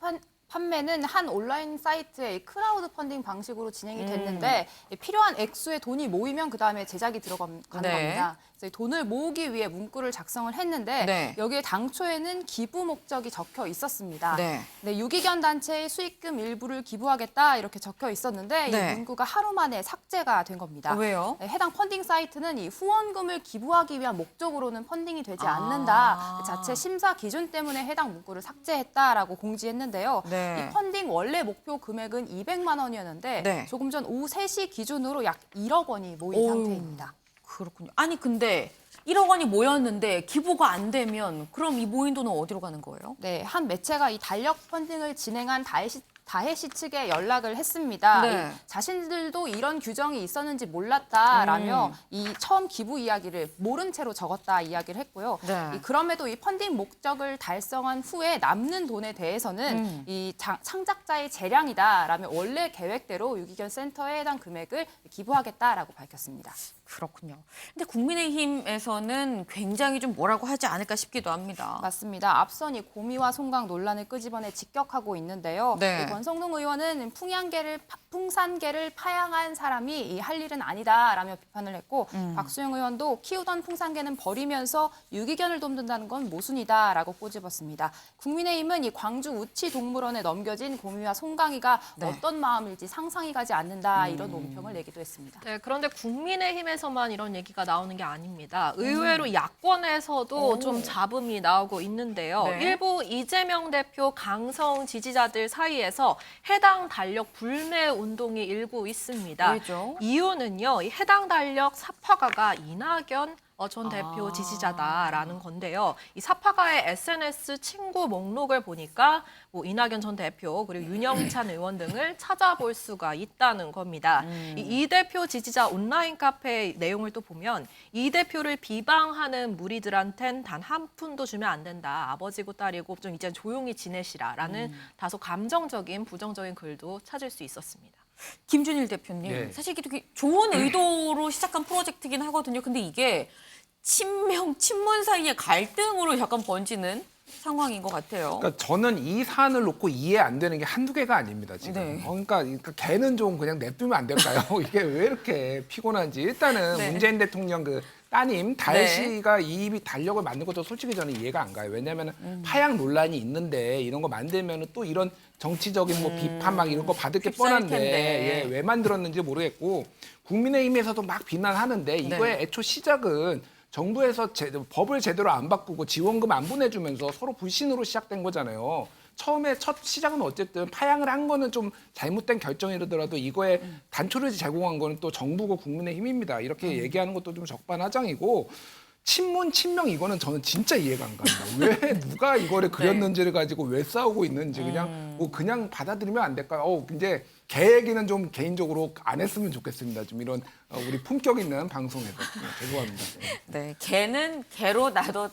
판매는 한 온라인 사이트의 크라우드 펀딩 방식으로 진행이 됐는데 필요한 액수의 돈이 모이면 그다음에 제작이 들어가는 네. 겁니다. 그래서 이 돈을 모으기 위해 문구를 작성을 했는데 네. 여기에 당초에는 기부 목적이 적혀 있었습니다. 네. 네, 유기견 단체의 수익금 일부를 기부하겠다 이렇게 적혀 있었는데 네. 이 문구가 하루 만에 삭제가 된 겁니다. 왜요? 네, 해당 펀딩 사이트는 이 후원금을 기부하기 위한 목적으로는 펀딩이 되지 않는다. 자체 심사 기준 때문에 해당 문구를 삭제했다라고 공지했는데요. 네. 이 펀딩 원래 목표 금액은 200만 원이었는데 네. 조금 전 오후 3시 기준으로 약 1억 원이 모인 상태입니다. 그렇군요. 아니 근데 1억 원이 모였는데 기부가 안 되면 그럼 이 모인 돈은 어디로 가는 거예요? 네, 한 매체가 이 달력 펀딩을 진행한 다혜씨 측에 연락을 했습니다. 네. 자신들도 이런 규정이 있었는지 몰랐다라며 이 처음 기부 이야기를 모른 채로 적었다 이야기를 했고요. 네. 그럼에도 이 펀딩 목적을 달성한 후에 남는 돈에 대해서는 이 창작자의 재량이다라며 원래 계획대로 유기견 센터에 해당 금액을 기부하겠다라고 밝혔습니다. 그렇군요. 근데 국민의힘에서는 굉장히 좀 뭐라고 하지 않을까 싶기도 합니다. 맞습니다. 앞선 이 고미와 송강 논란을 끄집어내 직격하고 있는데요. 네. 이 권성동 의원은 풍산개를 파양한 사람이 이 할 일은 아니다라며 비판을 했고 박수영 의원도 키우던 풍산개는 버리면서 유기견을 돕는다는 건 모순이다라고 꼬집었습니다. 국민의힘은 이 광주 우치동물원에 넘겨진 고미와 송강이가 네. 어떤 마음일지 상상이 가지 않는다 이런 논평을 내기도 했습니다. 네, 그런데 국민의힘에서만 이런 얘기가 나오는 게 아닙니다. 의외로 야권에서도 좀 잡음이 나오고 있는데요. 네. 일부 이재명 대표 강성 지지자들 사이에서 해당 달력 불매 운동이 일고 있습니다. 왜죠? 이유는요, 이 해당 달력 삽화가가 이낙연 전 대표 지지자다라는 건데요. 이 삽화가의 SNS 친구 목록을 보니까 뭐 이낙연 전 대표 그리고 윤영찬 의원 등을 찾아볼 수가 있다는 겁니다. 이 대표 지지자 온라인 카페 내용을 또 보면 이 대표를 비방하는 무리들한텐 단 한 푼도 주면 안 된다. 아버지고 딸이고 좀 이제 조용히 지내시라라는 다소 감정적인 부정적인 글도 찾을 수 있었습니다. 김준일 대표님, 네. 사실 이게 되게 좋은 의도로 시작한 프로젝트긴 하거든요. 근데 이게 친문 사이의 갈등으로 약간 번지는 상황인 것 같아요. 그러니까 저는 이 사안을 놓고 이해 안 되는 게 한두 개가 아닙니다, 지금. 네. 그러니까 걔는 좀 그냥 냅두면 안 될까요? 이게 왜 이렇게 피곤한지. 일단은 네. 문재인 대통령 그 따님 다혜 네. 씨가 이 달력을 만든 것도 솔직히 저는 이해가 안 가요. 왜냐하면 파양 논란이 있는데 이런 거 만들면 또 이런 정치적인 뭐 비판 막 이런 거 받을 게 휩싸일 뻔한데 텐데. 왜 만들었는지 모르겠고 국민의힘에서도 막 비난하는데 이거의 애초 시작은 정부에서 법을 제대로 안 바꾸고 지원금 안 보내주면서 서로 불신으로 시작된 거잖아요. 처음에 첫 시작은 어쨌든 파양을 한 거는 좀 잘못된 결정이라더라도 이거에 단초를 제공한 거는 또 정부고 국민의힘입니다. 이렇게 얘기하는 것도 좀 적반하장이고 친문, 친명 이거는 저는 진짜 이해가 안 갑니다. 왜 누가 이거를 그렸는지를 가지고 왜 싸우고 있는지 그냥 받아들이면 안 될까요? 이제 개 얘기는 좀 개인적으로 안 했으면 좋겠습니다. 좀 이런 우리 품격 있는 방송에서. 죄송합니다. 네, 개는 개로 나도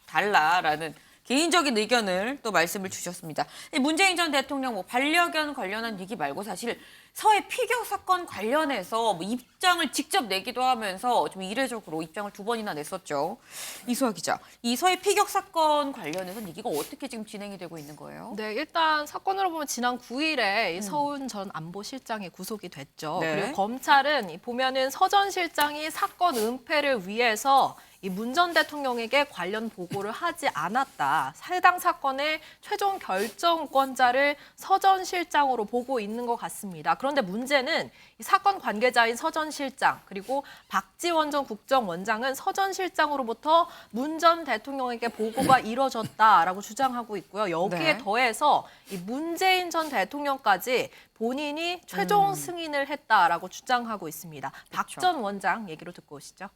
달라라는 개인적인 의견을 또 말씀을 주셨습니다. 문재인 전 대통령 뭐 반려견 관련한 얘기 말고 사실 서해 피격 사건 관련해서 뭐 입장을 직접 내기도 하면서 좀 이례적으로 입장을 2번이나 냈었죠. 이수아 기자, 이 서해 피격 사건 관련해서는 얘기가 어떻게 지금 진행이 되고 있는 거예요? 네, 일단 사건으로 보면 지난 9일에 이 서훈 전 안보실장이 구속이 됐죠. 네. 그리고 검찰은 보면은 서 전 실장이 사건 은폐를 위해서 이 문 전 대통령에게 관련 보고를 하지 않았다. 해당 사건의 최종 결정권자를 서 전 실장으로 보고 있는 것 같습니다. 그런데 문제는 이 사건 관계자인 서 전 실장 그리고 박지원 전 국정원장은 서 전 실장으로부터 문 전 대통령에게 보고가 이뤄졌다라고 주장하고 있고요. 여기에 네. 더해서 이 문재인 전 대통령까지 본인이 최종 승인을 했다라고 주장하고 있습니다. 박 전 원장 얘기로 듣고 오시죠.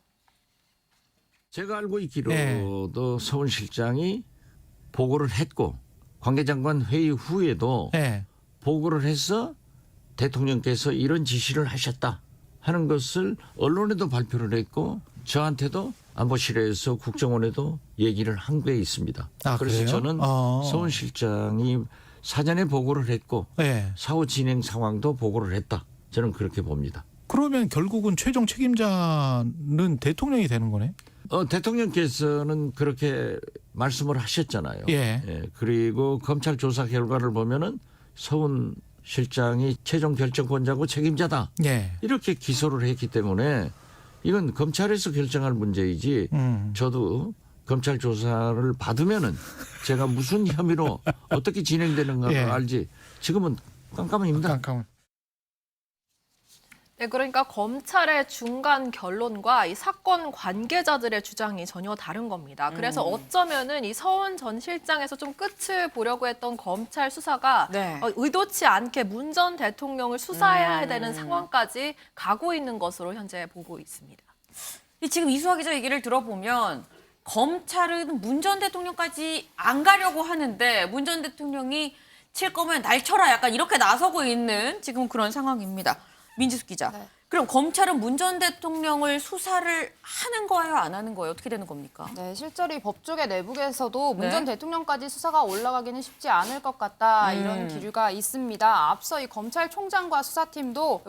제가 알고 있기로도 서훈 실장이 보고를 했고 관계장관 회의 후에도 보고를 해서 대통령께서 이런 지시를 하셨다 하는 것을 언론에도 발표를 했고 저한테도 안보실에서 국정원에도 얘기를 한 게 있습니다. 그래서 그래요? 저는 서훈 실장이 사전에 보고를 했고 사후 진행 상황도 보고를 했다. 저는 그렇게 봅니다. 그러면 결국은 최종 책임자는 대통령이 되는 거네? 대통령께서는 그렇게 말씀을 하셨잖아요. 그리고 검찰 조사 결과를 보면은 서훈 실장이 최종 결정권자고 책임자다. 이렇게 기소를 했기 때문에 이건 검찰에서 결정할 문제이지 저도 검찰 조사를 받으면은 제가 무슨 혐의로 어떻게 진행되는가를 알지 지금은 깜깜합니다. 네, 그러니까 검찰의 중간 결론과 이 사건 관계자들의 주장이 전혀 다른 겁니다. 그래서 어쩌면은 이 서훈 전 실장에서 좀 끝을 보려고 했던 검찰 수사가 의도치 않게 문 전 대통령을 수사해야 되는 상황까지 가고 있는 것으로 현재 보고 있습니다. 지금 이수아 기자 얘기를 들어보면 검찰은 문 전 대통령까지 안 가려고 하는데 문 전 대통령이 칠 거면 날 쳐라 약간 이렇게 나서고 있는 지금 그런 상황입니다. 민지숙 기자. 그럼 검찰은 문 전 대통령을 수사를 하는 거예요, 안 하는 거예요? 어떻게 되는 겁니까? 네, 실제로 이 법조계 내부에서도 문 전 대통령까지 수사가 올라가기는 쉽지 않을 것 같다 이런 기류가 있습니다. 앞서 이 검찰총장과 수사팀도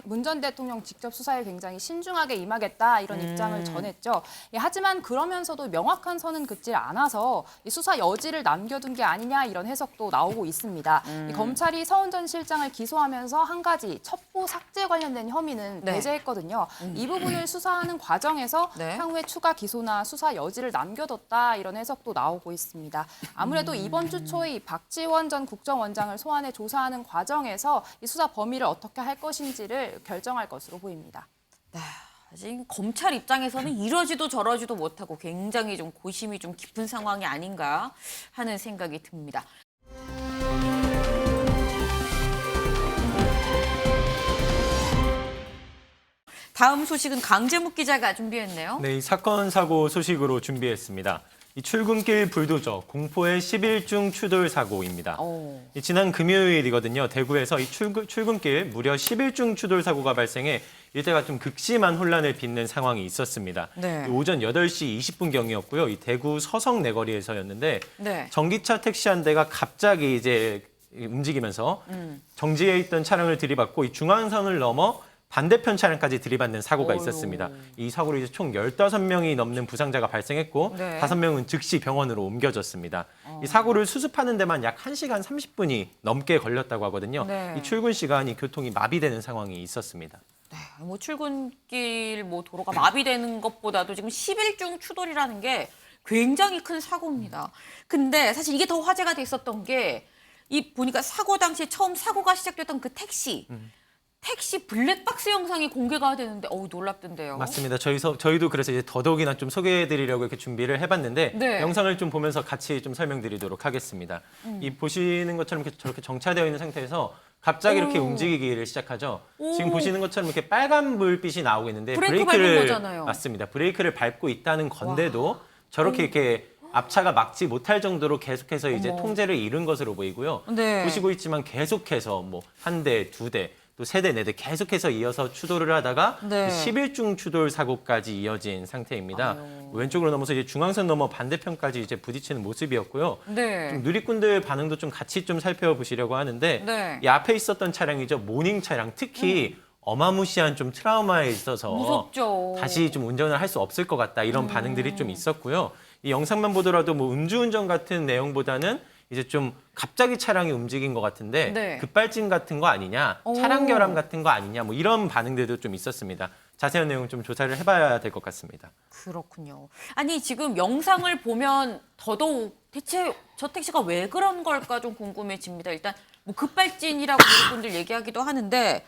문 전 대통령 직접 수사에 굉장히 신중하게 임하겠다 이런 입장을 전했죠. 하지만 그러면서도 명확한 선은 긋지 않아서 이 수사 여지를 남겨둔 게 아니냐 이런 해석도 나오고 있습니다. 이 검찰이 서훈 전 실장을 기소하면서 한 가지 첩보 삭제 관련된 혐의는 배제했거든요. 이 부분을 수사하는 과정에서 향후에 추가 기소나 수사 여지를 남겨뒀다 이런 해석도 나오고 있습니다. 아무래도 이번 주 초에 박지원 전 국정원장을 소환해 조사하는 과정에서 이 수사 범위를 어떻게 할 것인지를 결정할 것으로 보입니다. 지금 검찰 입장에서는 이러지도 저러지도 못하고 굉장히 좀 고심이 좀 깊은 상황이 아닌가 하는 생각이 듭니다. 다음 소식은 강재묵 기자가 준비했네요. 네, 이 사건 사고 소식으로 준비했습니다. 이 출근길 불도저 공포의 11중 추돌 사고입니다. 이 지난 금요일이거든요. 대구에서 이 출근길 무려 11중 추돌 사고가 발생해 일대가 좀 극심한 혼란을 빚는 상황이 있었습니다. 오전 8시 20분경이었고요. 이 대구 서성 내거리에서였는데 전기차 택시 한 대가 갑자기 이제 움직이면서 정지해 있던 차량을 들이받고 이 중앙선을 넘어 반대편 차량까지 들이받는 사고가 있었습니다. 이 사고로 이제 총 15명이 넘는 부상자가 발생했고 5명은 즉시 병원으로 옮겨졌습니다. 이 사고를 수습하는 데만 약 1시간 30분이 넘게 걸렸다고 하거든요. 이 출근 시간이 교통이 마비되는 상황이 있었습니다. 뭐 출근길 뭐 도로가 마비되는 것보다도 지금 11중 추돌이라는 게 굉장히 큰 사고입니다. 근데 사실 이게 더 화제가 됐었던 게 이 보니까 사고 당시에 처음 사고가 시작됐던 그 택시 블랙박스 영상이 공개가 되는데 놀랍던데요. 맞습니다. 저희도 그래서 이제 더더욱이나 좀 소개해드리려고 이렇게 준비를 해봤는데 영상을 좀 보면서 같이 좀 설명드리도록 하겠습니다. 이 보시는 것처럼 저렇게 정차되어 있는 상태에서 갑자기 이렇게 움직이기를 시작하죠. 지금 보시는 것처럼 이렇게 빨간 불빛이 나오고 있는데 브레이크를 맞습니다. 브레이크를 밟고 있다는 건데도 저렇게 이렇게 앞차가 막지 못할 정도로 계속해서 이제 통제를 잃은 것으로 보이고요. 보시고 있지만 계속해서 뭐 한 대, 두 대, 또 3대, 4대 계속해서 이어서 추돌을 하다가 11중 추돌 사고까지 이어진 상태입니다. 왼쪽으로 넘어서 이제 중앙선 넘어 반대편까지 이제 부딪히는 모습이었고요. 좀 누리꾼들 반응도 좀 같이 좀 살펴보시려고 하는데 이 앞에 있었던 차량이죠. 모닝 차량 특히 어마무시한 좀 트라우마에 있어서 무섭죠. 다시 좀 운전을 할 수 없을 것 같다 이런 반응들이 좀 있었고요. 이 영상만 보더라도 뭐 음주운전 같은 내용보다는 이제 좀 갑자기 차량이 움직인 것 같은데 급발진 같은 거 아니냐, 차량 결함 같은 거 아니냐 뭐 이런 반응들도 좀 있었습니다. 자세한 내용 좀 조사를 해봐야 될 것 같습니다. 그렇군요. 아니 지금 영상을 보면 더더욱 대체 저 택시가 왜 그런 걸까 좀 궁금해집니다. 일단 뭐 급발진이라고 분들 얘기하기도 하는데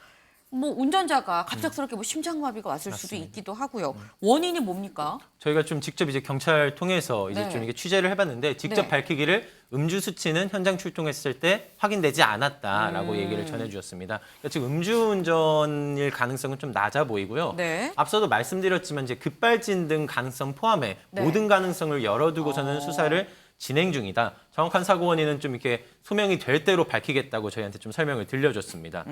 뭐 운전자가 갑작스럽게 뭐 심장마비가 왔을 수도 있기도 하고요. 원인이 뭡니까? 저희가 좀 직접 이제 경찰 통해서 이제 네. 좀 이게 취재를 해봤는데 직접 네. 밝히기를 음주 수치는 현장 출동했을 때 확인되지 않았다라고 얘기를 전해주셨습니다. 그러니까 지금 음주운전일 가능성은 좀 낮아 보이고요. 네. 앞서도 말씀드렸지만 이제 급발진 등 가능성 포함해 네. 모든 가능성을 열어두고서는 수사를 진행 중이다. 정확한 사고 원인은 좀 이렇게 소명이 될 대로 밝히겠다고 저희한테 좀 설명을 들려줬습니다.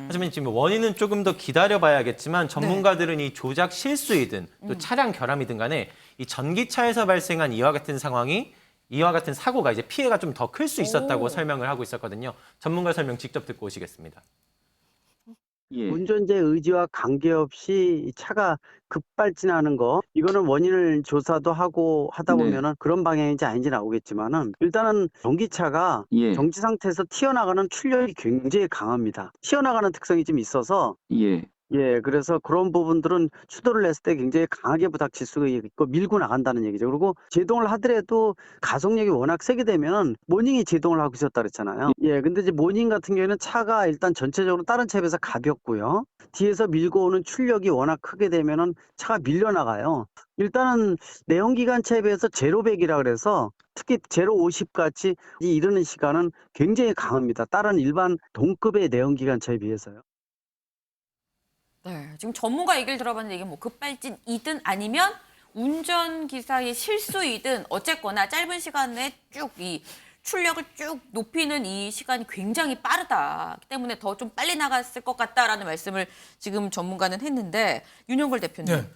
하지만 지금 원인은 조금 더 기다려봐야겠지만 전문가들은 이 조작 실수이든 또 차량 결함이든 간에 이 전기차에서 발생한 이와 같은 상황이 이와 같은 사고가 이제 피해가 좀 더 클 수 있었다고 설명을 하고 있었거든요. 전문가 설명 직접 듣고 오시겠습니다. 운전자의 의지와 관계없이 이 차가 급발진하는 거 이거는 원인을 조사도 하고 하다 보면은 그런 방향인지 아닌지 나오겠지만은 일단은 전기차가 정지 상태에서 튀어나가는 출력이 굉장히 강합니다. 튀어나가는 특성이 좀 있어서 그래서 그런 부분들은 추돌을 했을 때 굉장히 강하게 부닥칠 수가 있고 밀고 나간다는 얘기죠. 그리고 제동을 하더라도 가속력이 워낙 세게 되면 모닝이 제동을 하고 있었다 그랬잖아요. 근데 이제 모닝 같은 경우에는 차가 일단 전체적으로 다른 차에 비해서 가볍고요. 뒤에서 밀고 오는 출력이 워낙 크게 되면은 차가 밀려나가요. 일단은 내연기관차에 비해서 제로100이라 그래서 특히 제로50 같이 이르는 시간은 굉장히 강합니다. 다른 일반 동급의 내연기관차에 비해서요. 네, 지금 전문가 얘기를 들어봤는데 이게 뭐 급발진이든 아니면 운전기사의 실수이든 어쨌거나 짧은 시간에 쭉 이 출력을 쭉 높이는 이 시간이 굉장히 빠르다. 때문에 더 좀 빨리 나갔을 것 같다라는 말씀을 지금 전문가는 했는데 윤영걸 대표님.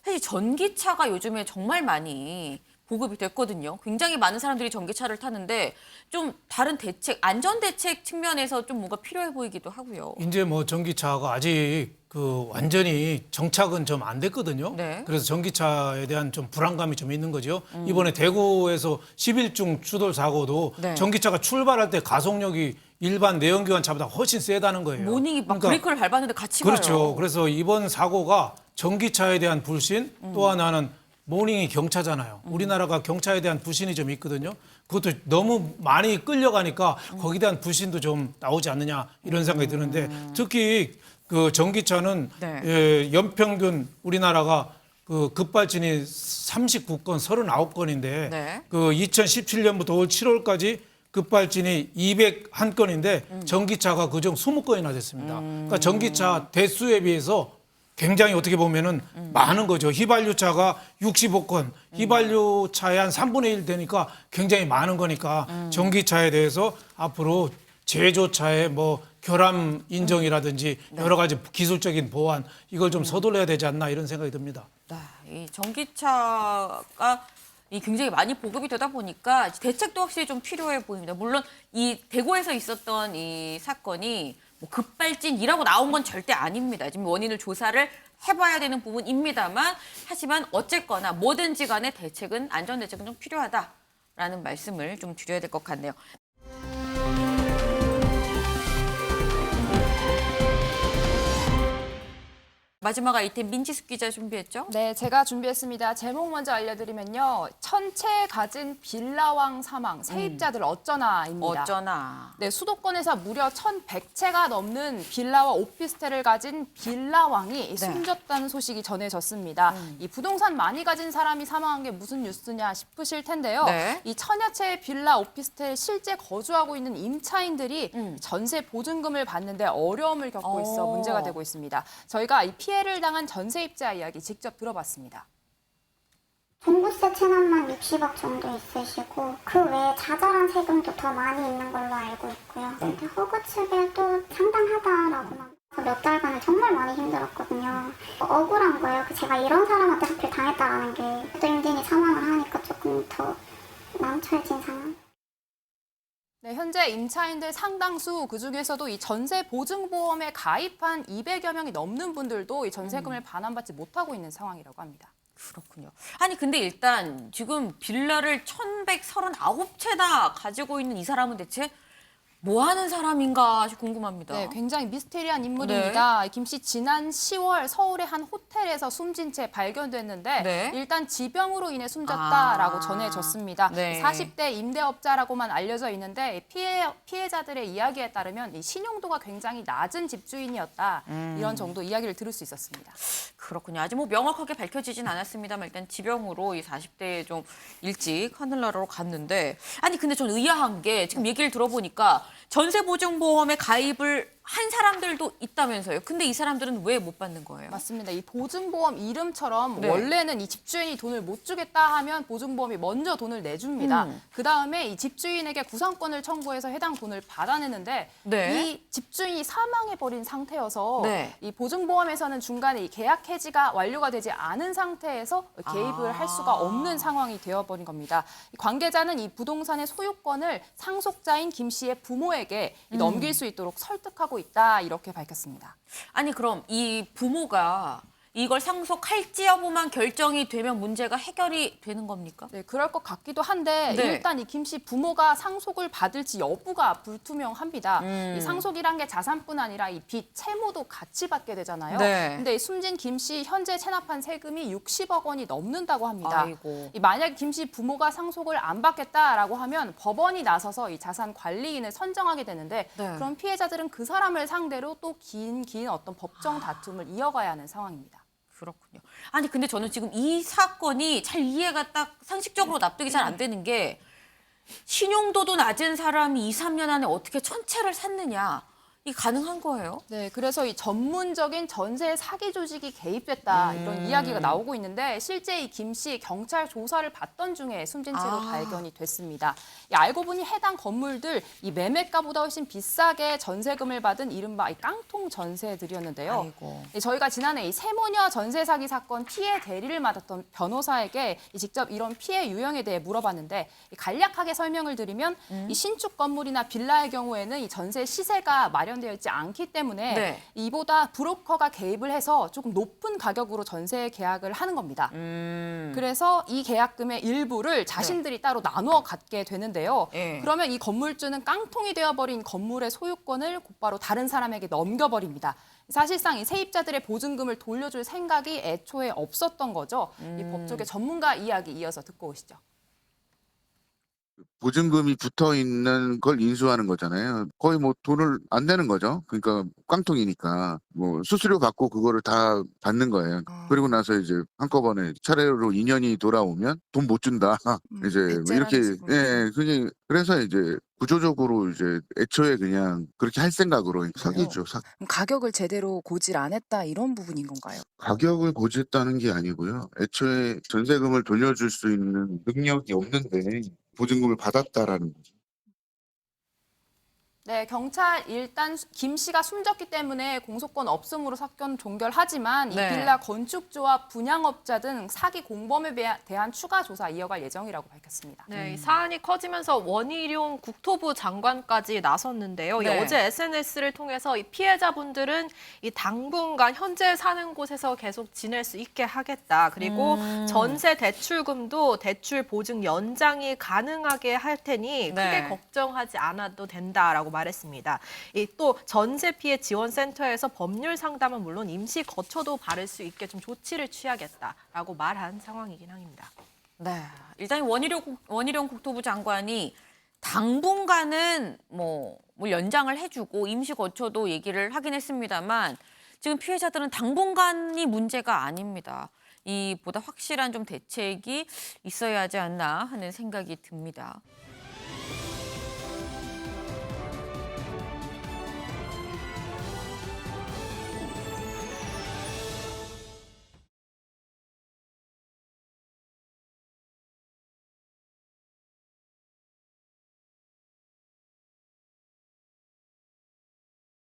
사실 전기차가 요즘에 정말 많이 보급이 됐거든요. 굉장히 많은 사람들이 전기차를 타는데 좀 다른 대책, 안전 대책 측면에서 좀 뭔가 필요해 보이기도 하고요. 이제 뭐 전기차가 아직 그 완전히 정착은 좀 안 됐거든요. 그래서 전기차에 대한 좀 불안감이 좀 있는 거죠. 이번에 대구에서 11중 추돌 사고도 전기차가 출발할 때 가속력이 일반 내연기관차보다 훨씬 세다는 거예요. 모닝이 막 브레이크를 밟았는데 같이 그렇죠. 가요. 그래서 이번 사고가 전기차에 대한 불신, 또 하나는 모닝이 경차잖아요. 우리나라가 경차에 대한 불신이 좀 있거든요. 그것도 너무 많이 끌려가니까 거기에 대한 불신도 좀 나오지 않느냐 이런 생각이 드는데 특히 그 전기차는 연평균 우리나라가 그 급발진이 39건, 39건인데 그 2017년부터 올 7월까지 급발진이 201건인데 전기차가 그중 20건이나 됐습니다. 그러니까 전기차 대수에 비해서 굉장히 어떻게 보면은 많은 거죠. 휘발유차가 65건, 휘발유차의 한 3분의 1 되니까 굉장히 많은 거니까 전기차에 대해서 앞으로 제조차의 뭐 결함 인정이라든지 여러 가지 기술적인 보완 이걸 좀 서둘러야 되지 않나 이런 생각이 듭니다. 이 전기차가 굉장히 많이 보급이 되다 보니까 대책도 확실히 좀 필요해 보입니다. 물론 이 대구에서 있었던 이 사건이 뭐 급발진이라고 나온 건 절대 아닙니다. 지금 원인을 조사를 해봐야 되는 부분입니다만 하지만 어쨌거나 뭐든지 간에 대책은 안전 대책은 좀 필요하다라는 말씀을 좀 드려야 될 것 같네요. 마지막 아이템 민지숙 기자 준비했죠? 네, 제가 준비했습니다. 제목 먼저 알려드리면요. 천채 가진 빌라왕 사망, 세입자들 어쩌나입니다. 어쩌나. 네, 수도권에서 무려 1,100채가 넘는 빌라와 오피스텔을 가진 빌라왕이 숨졌다는 소식이 전해졌습니다. 이 부동산 많이 가진 사람이 사망한 게 무슨 뉴스냐 싶으실 텐데요. 이 천여 채의 빌라, 오피스텔 실제 거주하고 있는 임차인들이 전세 보증금을 받는데 어려움을 겪고 있어 문제가 되고 있습니다. 저희가 이 피해를 당한 전세입자 이야기 직접 들어봤습니다. 종부세 체납만 60억 정도 있으시고 그 외에 자잘한 세금도 더 많이 있는 걸로 알고 있고요. 근데 허구 측에도 상당하다라고만. 몇 달간은 정말 많이 힘들었거든요. 억울한 거예요. 제가 이런 사람한테 하필 당했다라는 게 또 임대인이 사망을 하니까 조금 더 난처해진 상황. 네, 현재 임차인들 상당수 그중에서도 이 전세 보증보험에 가입한 200여 명이 넘는 분들도 이 전세금을 반환받지 못하고 있는 상황이라고 합니다. 그렇군요. 아니 근데 일단 지금 빌라를 1,139채나 가지고 있는 이 사람은 대체 뭐 하는 사람인가 궁금합니다. 네, 굉장히 미스테리한 인물입니다. 김 씨 지난 10월 서울의 한 호텔에서 숨진 채 발견됐는데 네. 일단 지병으로 인해 숨졌다라고 전해졌습니다. 네. 40대 임대업자라고만 알려져 있는데 피해자들의 이야기에 따르면 이 신용도가 굉장히 낮은 집주인이었다. 이런 정도 이야기를 들을 수 있었습니다. 그렇군요. 아직 뭐 명확하게 밝혀지진 않았습니다만 일단 지병으로 이 40대에 좀 일찍 하늘나라로 갔는데 아니 근데 전 의아한 게 지금 얘기를 들어보니까 전세보증보험에 가입을 한 사람들도 있다면서요. 근데 이 사람들은 왜 못 받는 거예요? 맞습니다. 이 보증보험 이름처럼 네. 원래는 이 집주인이 돈을 못 주겠다 하면 보증보험이 먼저 돈을 내줍니다. 그다음에 이 집주인에게 구상권을 청구해서 해당 돈을 받아내는데 네. 이 집주인이 사망해버린 상태여서 네. 이 보증보험에서는 중간에 이 계약 해지가 완료가 되지 않은 상태에서 개입을 할 수가 없는 상황이 되어버린 겁니다. 관계자는 이 부동산의 소유권을 상속자인 김 씨의 부모에게 넘길 수 있도록 설득하고 있다 이렇게 밝혔습니다. 아니 그럼 이 부모가 이걸 상속할지 여부만 결정이 되면 문제가 해결이 되는 겁니까? 네, 그럴 것 같기도 한데 네. 일단 이 김 씨 부모가 상속을 받을지 여부가 불투명합니다. 이 상속이란 게 자산뿐 아니라 이 빚, 채무도 같이 받게 되잖아요. 네. 근데 이 숨진 김 씨 현재 체납한 세금이 60억 원이 넘는다고 합니다. 아이고. 이 만약 김 씨 부모가 상속을 안 받겠다라고 하면 법원이 나서서 이 자산 관리인을 선정하게 되는데 네. 그럼 피해자들은 그 사람을 상대로 또 긴 어떤 법정 다툼을 이어가야 하는 상황입니다. 그렇군요. 아니 근데 저는 지금 이 사건이 잘 이해가 딱 상식적으로 납득이 잘 안 되는 게 신용도도 낮은 사람이 2, 3년 안에 어떻게 천채를 샀느냐. 이게 가능한 거예요? 네, 그래서 이 전문적인 전세 사기 조직이 개입됐다 이런 이야기가 나오고 있는데 실제 이 김 씨 경찰 조사를 받던 중에 숨진 채로 발견이 됐습니다. 알고 보니 해당 건물들 이 매매가보다 훨씬 비싸게 전세금을 받은 이른바 이 깡통 전세들이었는데요. 아이고. 저희가 지난해 이 세모녀 전세 사기 사건 피해 대리를 맡았던 변호사에게 직접 이런 피해 유형에 대해 물어봤는데 간략하게 설명을 드리면 이 신축 건물이나 빌라의 경우에는 이 전세 시세가 마련되어 있지 않기 때문에 네. 이보다 브로커가 개입을 해서 조금 높은 가격으로 전세 계약을 하는 겁니다. 그래서 이 계약금의 일부를 자신들이 따로 나누어 갖게 되는데요. 네. 그러면 이 건물주는 깡통이 되어버린 건물의 소유권을 곧바로 다른 사람에게 넘겨버립니다. 사실상 이 세입자들의 보증금을 돌려줄 생각이 애초에 없었던 거죠. 이 법조계 전문가 이야기 이어서 듣고 오시죠. 보증금이 붙어 있는 걸 인수하는 거잖아요. 거의 뭐 돈을 안 내는 거죠. 그러니까 깡통이니까 뭐 수수료 받고 그거를 다 받는 거예요. 그리고 나서 이제 한꺼번에 차례로 2년이 돌아오면 돈 못 준다. 이제 뭐 이렇게 그냥 그래서 이제 구조적으로 이제 애초에 그냥 그렇게 할 생각으로 사기죠. 가격을 제대로 고질 안 했다 이런 부분인 건가요? 가격을 고지했다는 게 아니고요. 애초에 전세금을 돌려줄 수 있는 능력이 없는데 보증금을 받았다라는 거죠. 네, 경찰 일단 김 씨가 숨졌기 때문에 공소권 없음으로 사건 종결하지만 네. 이 빌라 건축주와 분양업자 등 사기 공범에 대한 추가 조사 이어갈 예정이라고 밝혔습니다. 네, 이 사안이 커지면서 원희룡 국토부 장관까지 나섰는데요. 네. 어제 SNS를 통해서 이 피해자분들은 이 당분간 현재 사는 곳에서 계속 지낼 수 있게 하겠다. 그리고 전세 대출금도 대출 보증 연장이 가능하게 할 테니 크게 네. 걱정하지 않아도 된다라고 말했습니다. 또 전세 피해 지원센터에서 법률 상담은 물론 임시 거처도 바를 수 있게 좀 조치를 취하겠다라고 말한 상황이긴 합니다. 네, 일단 원희룡 국토부 장관이 당분간은 뭐 연장을 해주고 임시 거처도 얘기를 하긴 했습니다만 지금 피해자들은 당분간이 문제가 아닙니다. 이 보다 확실한 좀 대책이 있어야 하지 않나 하는 생각이 듭니다.